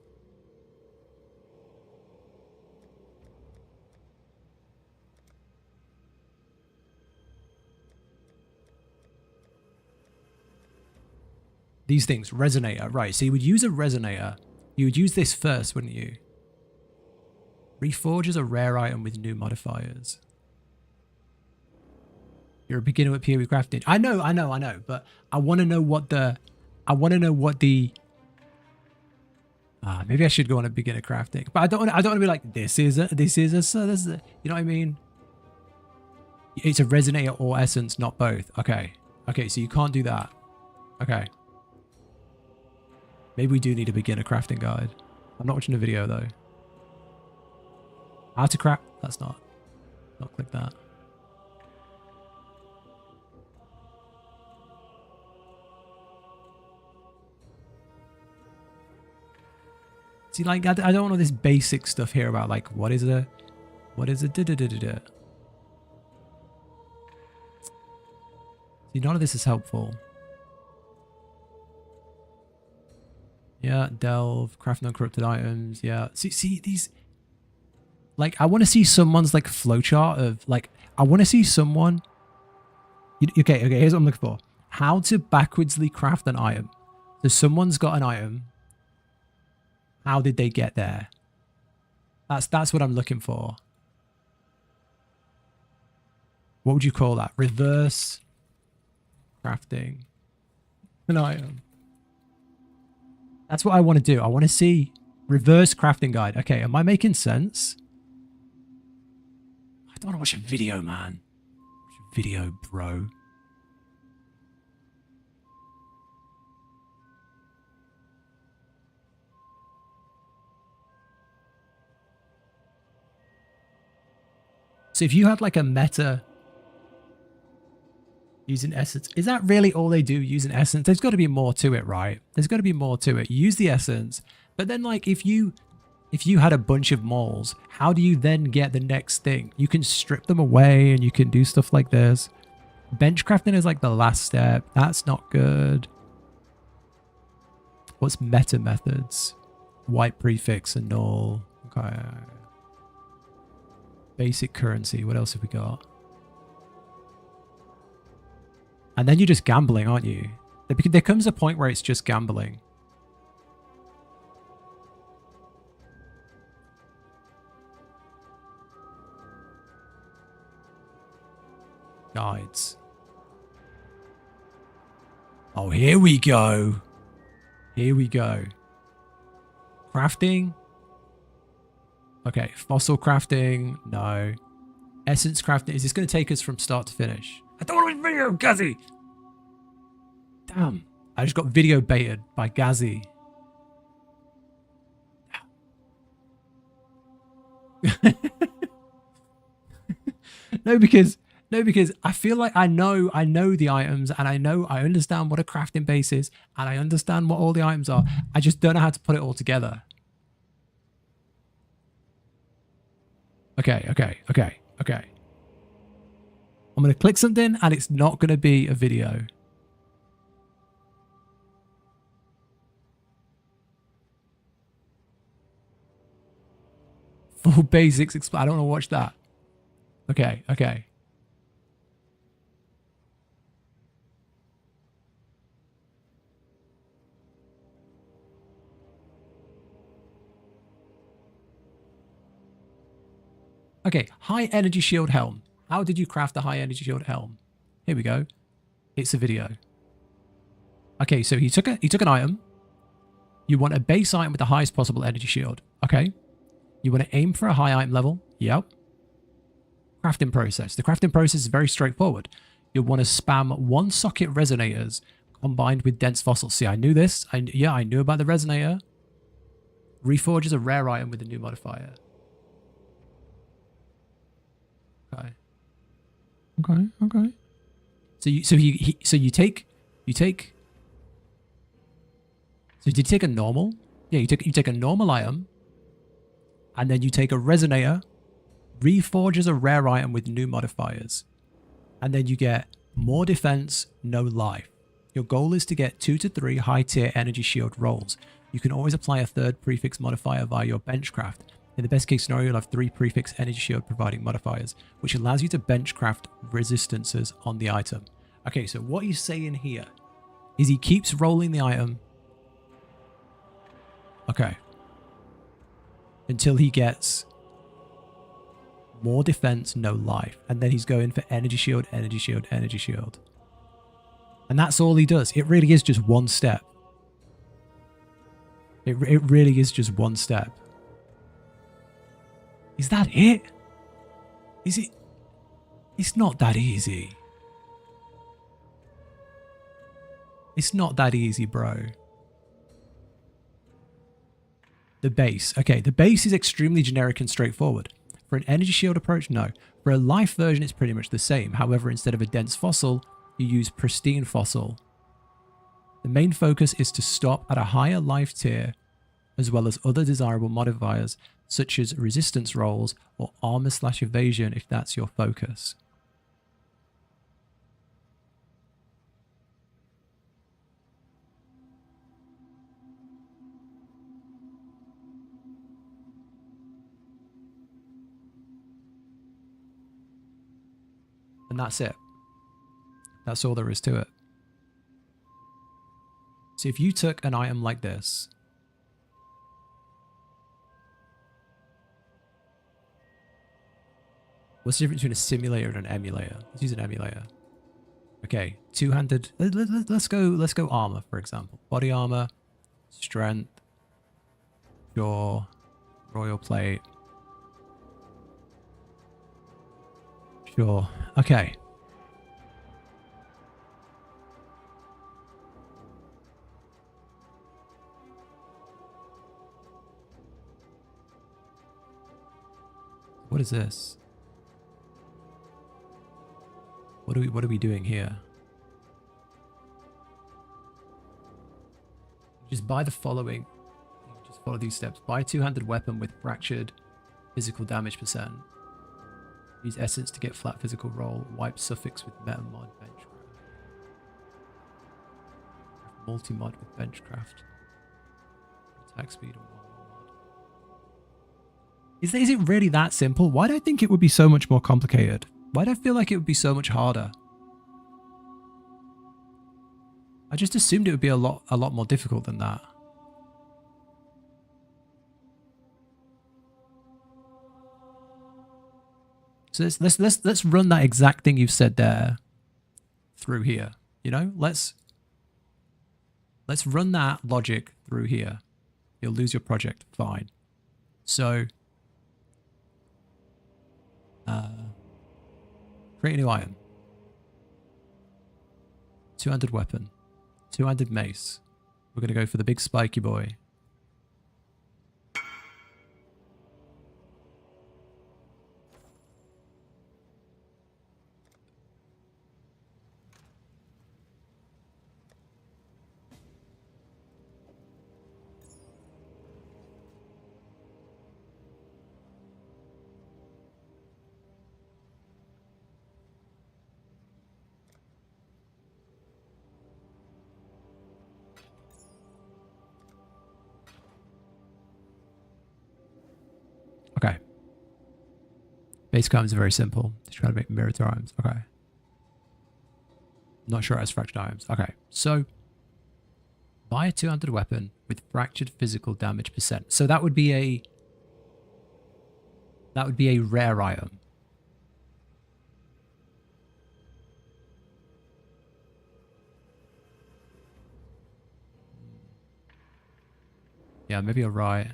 These things, resonator, right? So you would use a resonator. You would use this first, wouldn't you? Reforge is a rare item with new modifiers. You're a beginner at PoE crafting. I know, but I want to know what the maybe I should go on a beginner crafting, but I don't want to be like this is a you know what I mean? It's a resonator or essence, not both. Okay, so you can't do that. Okay, maybe we do need a beginner crafting guide. I'm not watching a video though. How to craft? That's not click that. See, like I don't want all this basic stuff here about like what is a da-da-da-da-da. See, none of this is helpful. Yeah, delve, craft non-corrupted items. Yeah, see these. Like, I want to see someone's like flowchart of like I want to see someone. Okay. Here's what I'm looking for: how to backwardsly craft an item. So someone's got an item. How did they get there? That's what I'm looking for. What would you call that? Reverse crafting an item. That's what I want to do. I want to see reverse crafting guide. Okay, am I making sense? I don't want to watch a video, man. Watch a video, bro. So if you had like a meta using essence, is that really all they do using essence? There's got to be more to it, right? There's got to be more to it. Use the essence, but then like if you had a bunch of moles, how do you then get the next thing? You can strip them away and you can do stuff like this. Bench crafting is like the last step. That's not good. What's meta methods? White prefix and null. Okay. Basic currency. What else have we got? And then you're just gambling, aren't you? There comes a point where it's just gambling. Guides. Oh, here we go. Here we go. Crafting. Okay, fossil crafting, no. Essence crafting, is this going to take us from start to finish? I don't want to watch video, Gazzy! Damn, I just got video baited by Gazzy. No, No, because I feel like I know the items, and I understand what a crafting base is, and I understand what all the items are. I just don't know how to put it all together. Okay. I'm going to click something, and it's not going to be a video. Full basics. I don't want to watch that. Okay. Okay, high energy shield helm. How did you craft a high energy shield helm? Here we go. It's a video. Okay, so he took an item. You want a base item with the highest possible energy shield. Okay. You want to aim for a high item level. Yep. Crafting process. The crafting process is very straightforward. You'll want to spam 1 socket resonators combined with dense fossils. See, I knew this. I knew about the resonator. Reforge is a rare item with a new modifier. Okay. So you take did you take a normal? Yeah, you take a normal item, and then you take a resonator. Reforge is a rare item with new modifiers, and then you get more defense, no life. Your goal is to get 2 to 3 high tier energy shield rolls. You can always apply a 3rd prefix modifier via your benchcraft. In the best case scenario, you'll have 3 prefix energy shield providing modifiers, which allows you to benchcraft resistances on the item. Okay, so what he's saying here is he keeps rolling the item. Okay. Until he gets more defense, no life. And then he's going for energy shield, energy shield, energy shield. And that's all he does. It really is just one step. It really is just one step. Is that it? Is it? It's not that easy. It's not that easy, bro. The base. Okay, the base is extremely generic and straightforward. For an energy shield approach, no. For a life version, it's pretty much the same. However, instead of a dense fossil, you use pristine fossil. The main focus is to stop at a higher life tier, as well as other desirable modifiers, such as resistance rolls or armor/evasion if that's your focus. And that's it. That's all there is to it. So if you took an item like this, what's the difference between a simulator and an emulator? Let's use an emulator. Okay, two-handed. Let's go armor, for example. Body armor, strength, jaw, royal plate. Sure. Okay. What is this? What are we doing here? Just buy the following. Just follow these steps. Buy a two-handed weapon with fractured physical damage %. Use essence to get flat physical roll. Wipe suffix with meta mod benchcraft. Multi-mod with benchcraft. Attack speed and one mod. Is it really that simple? Why do I think it would be so much more complicated? Why do I feel like it would be so much harder? I just assumed it would be a lot more difficult than that. So let's run that exact thing you've said there through here. You know, let's run that logic through here. You'll lose your project. Fine. So create a new item. Two-handed weapon. Two-handed mace. We're gonna go for the big spiky boy. Base items are very simple. Just trying to make mirror items. Okay. Not sure it has fractured items. Okay, so buy a 200 weapon with fractured physical damage percent. So that would be a rare item. Yeah, maybe you're right.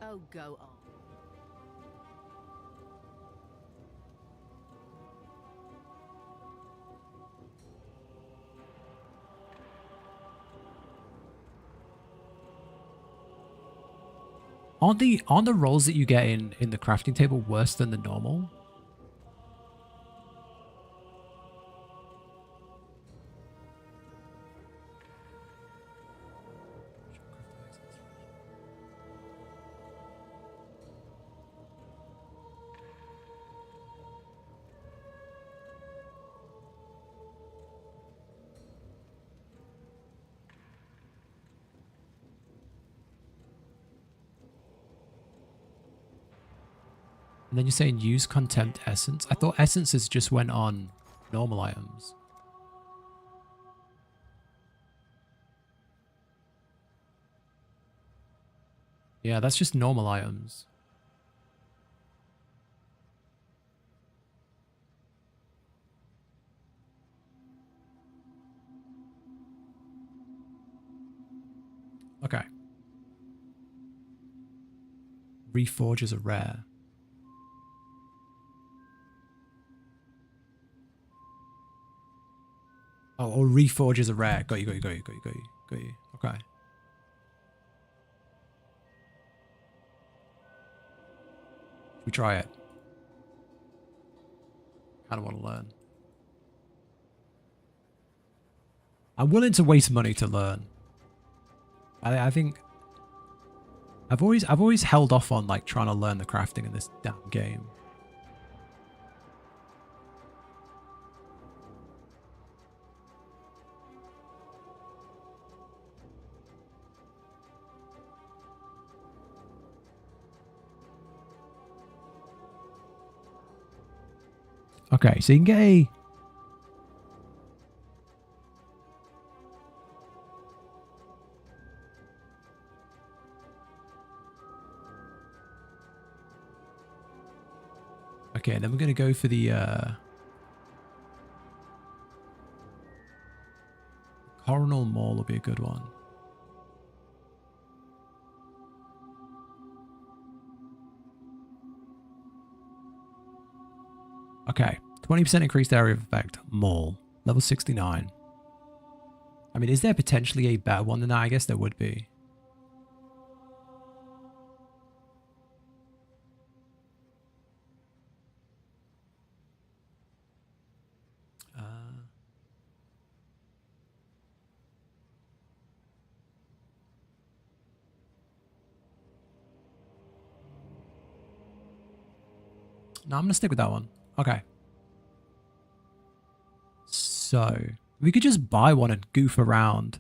Oh, go on. Aren't the rolls that you get in the crafting table worse than the normal? And then you're saying use contempt essence. I thought essences just went on normal items. Yeah, that's just normal items. Okay. Reforges are rare. Oh, or reforges are rare. Got you, got you, got you, got you, got you, got you. Okay. We try it. Kind of want to learn. I'm willing to waste money to learn. I think I've always held off on like trying to learn the crafting in this damn game. Okay, so you can get a... Okay, then we're going to go for the Coronal Mall will be a good one. Okay, 20% increased area of effect. Mall. Level 69. I mean, is there potentially a better one than that? I guess there would be. No, I'm going to stick with that one. Okay. So, we could just buy one and goof around.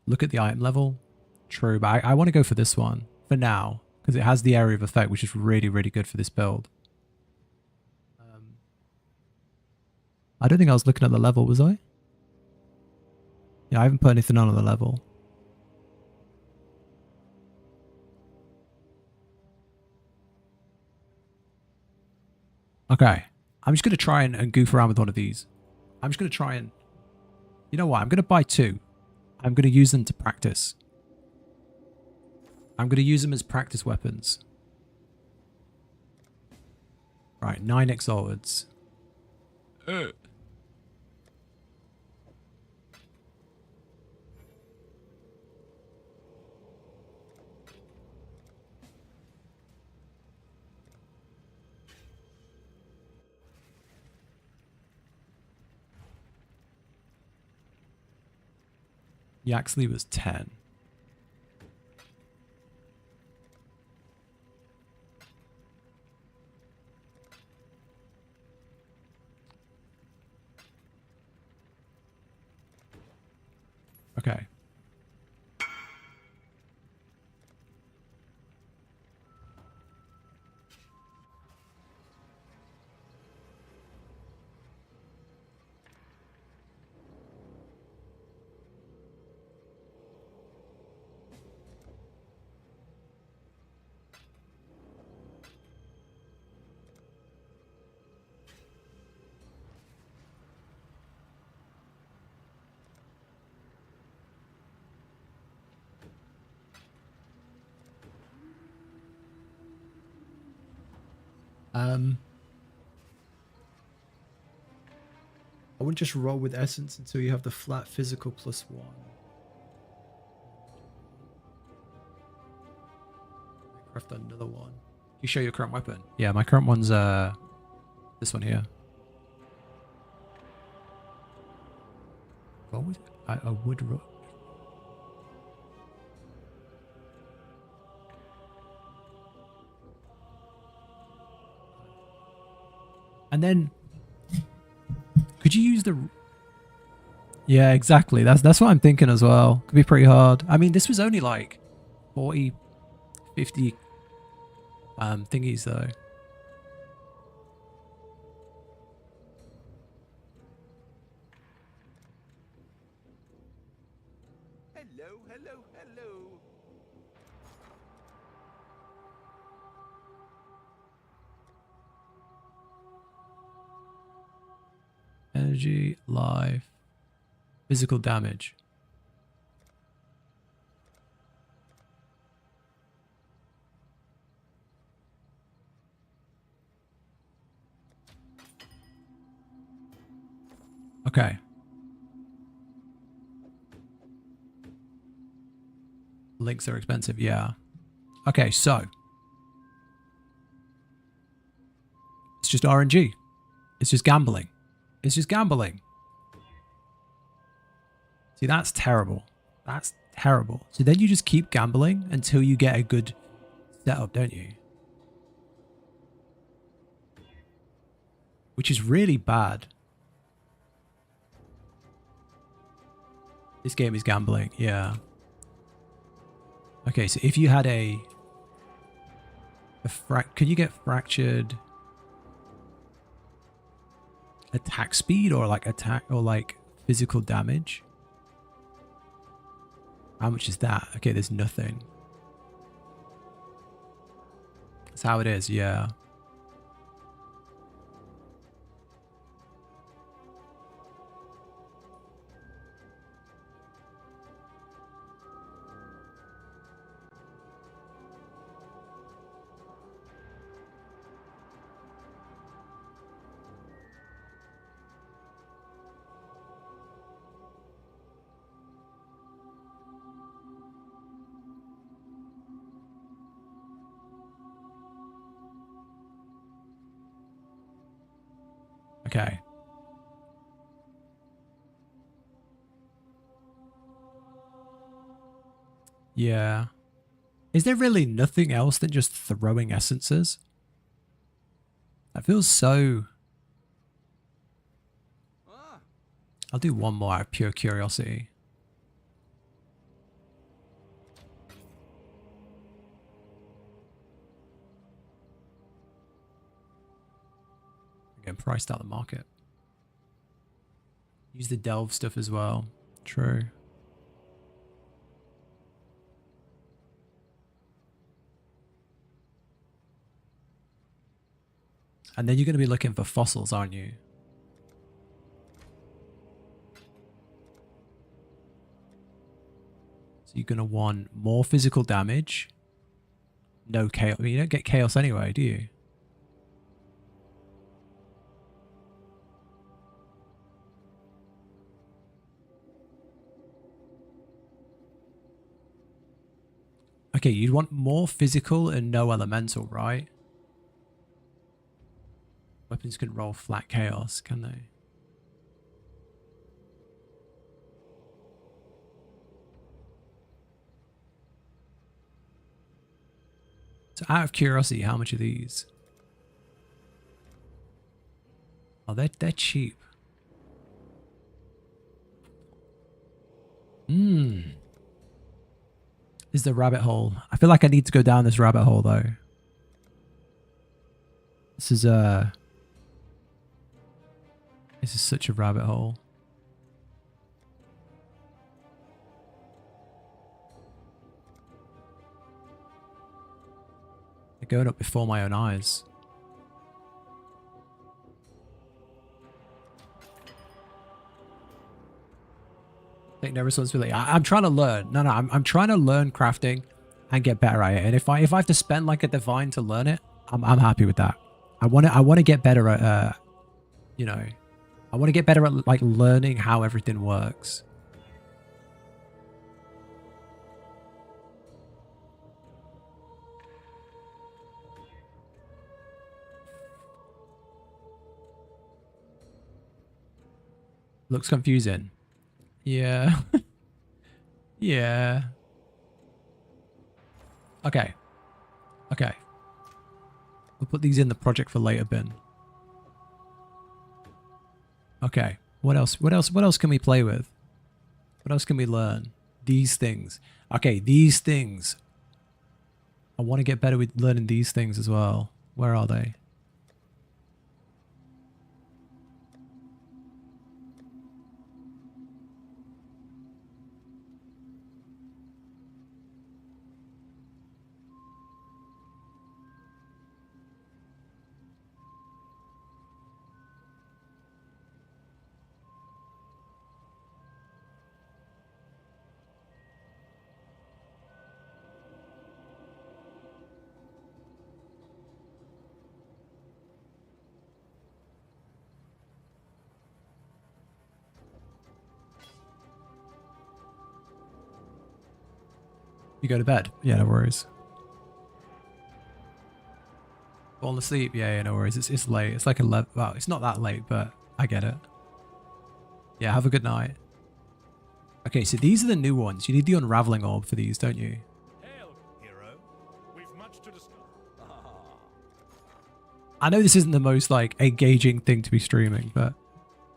Look at the item level. True, but I want to go for this one for now. Because it has the area of effect, which is really, really good for this build. I don't think I was looking at the level, was I? Yeah, I haven't put anything on the level. Okay. I'm just going to try and goof around with one of these. I'm just going to try and... You know what? I'm going to buy two. I'm going to use them to practice. I'm going to use them as practice weapons. Right, 9 Exalteds. Yaxley was 10. Okay. I wouldn't just roll with essence until you have the flat physical +1. Craft another one. You show your current weapon? Yeah, my current one's this one here. Roll with it? I would roll. And then could you use the... Yeah, exactly. That's what I'm thinking as well. Could be pretty hard. I mean, this was only like 40, 50 thingies though. Hello, hello, hello. Energy, life, physical damage. Okay. Links are expensive, yeah. Okay, so it's just RNG. It's just gambling. It's just gambling. See, that's terrible. That's terrible. So then you just keep gambling until you get a good setup, don't you? Which is really bad. This game is gambling, yeah. Okay, so if you had could you get fractured attack speed or like attack or like physical damage? How much is that? Okay, there's nothing. That's how it is, yeah. Okay. Yeah. Is there really nothing else than just throwing essences? That feels so... Ah, I'll do one more out of pure curiosity. Again, priced out the market. Use the delve stuff as well. True. And then you're going to be looking for fossils, aren't you? So you're going to want more physical damage. No chaos. I mean, you don't get chaos anyway, do you? Okay, you'd want more physical and no elemental, right? Weapons can roll flat chaos, can they? So out of curiosity, how much are these? Oh, they're cheap. Hmm. Is the rabbit hole. I feel like I need to go down this rabbit hole though. This is such a rabbit hole. They're going up before my own eyes. Take no responsibility. I'm trying to learn. No, I'm trying to learn crafting and get better at it. And if I have to spend like a divine to learn it, I'm happy with that. I want to get better at you know, I want to get better at like learning how everything works. Looks confusing. Yeah. Yeah. Okay. Okay. We'll put these in the project for later bin. Okay. What else? What else? What else can we play with? What else can we learn? These things. Okay, these things. I want to get better with learning these things as well. Where are they? You go to bed? Yeah, no worries. Falling asleep? Yeah, no worries. It's late. It's like 11. Well, it's not that late, but I get it. Yeah, have a good night. Okay, so these are the new ones. You need the unraveling orb for these, don't you? Hail, hero. We've much to discuss. I know this isn't the most like engaging thing to be streaming, but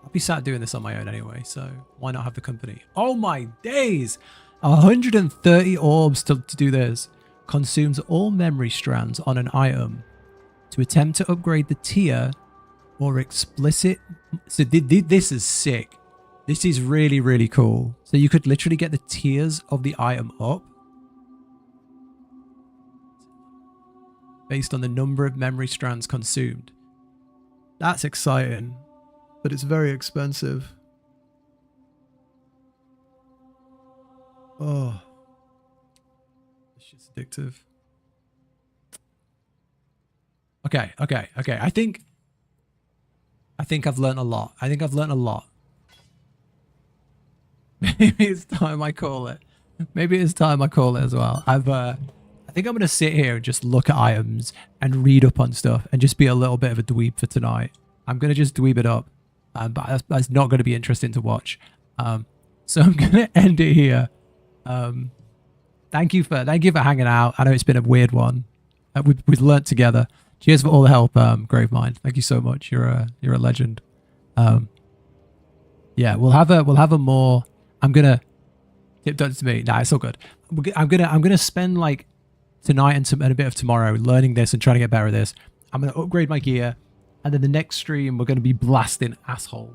I'll be sat doing this on my own anyway, so why not have the company? Oh my days! 130 orbs to do this. Consumes all memory strands on an item to attempt to upgrade the tier or explicit. So this is sick. This is really, really cool. So you could literally get the tiers of the item up based on the number of memory strands consumed. That's exciting, but it's very expensive. Oh, this shit's addictive. Okay. I think I've learned a lot. Maybe it's time I call it. Maybe it's time I call it as well. I think I'm gonna sit here and just look at items and read up on stuff and just be a little bit of a dweeb for tonight. I'm gonna just dweeb it up, but that's not gonna be interesting to watch. So I'm gonna end it here. Thank you for hanging out. I know it's been a weird one. We've learnt together. Cheers for all the help, Gravemind. Thank you so much. You're a legend. Yeah, we'll have a more. I'm gonna tip done to me. Nah, it's all good. I'm gonna spend like tonight and a bit of tomorrow learning this and trying to get better at this. I'm gonna upgrade my gear, and then the next stream we're gonna be blasting asshole,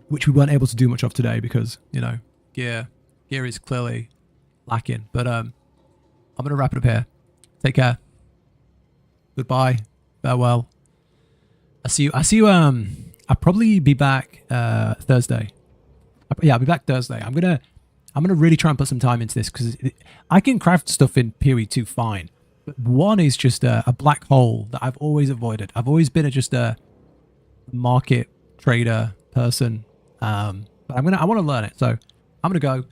which we weren't able to do much of today because, you know, gear is clearly lacking. But I'm gonna wrap it up here. Take care. Goodbye. Farewell. I see you. I'll probably be back Thursday. Yeah, I'll be back Thursday. I'm gonna really try and put some time into this because I can craft stuff in PoE 2 fine. But one is just a black hole that I've always avoided. I've always been just a market trader person. But I want to learn it. So I'm gonna go.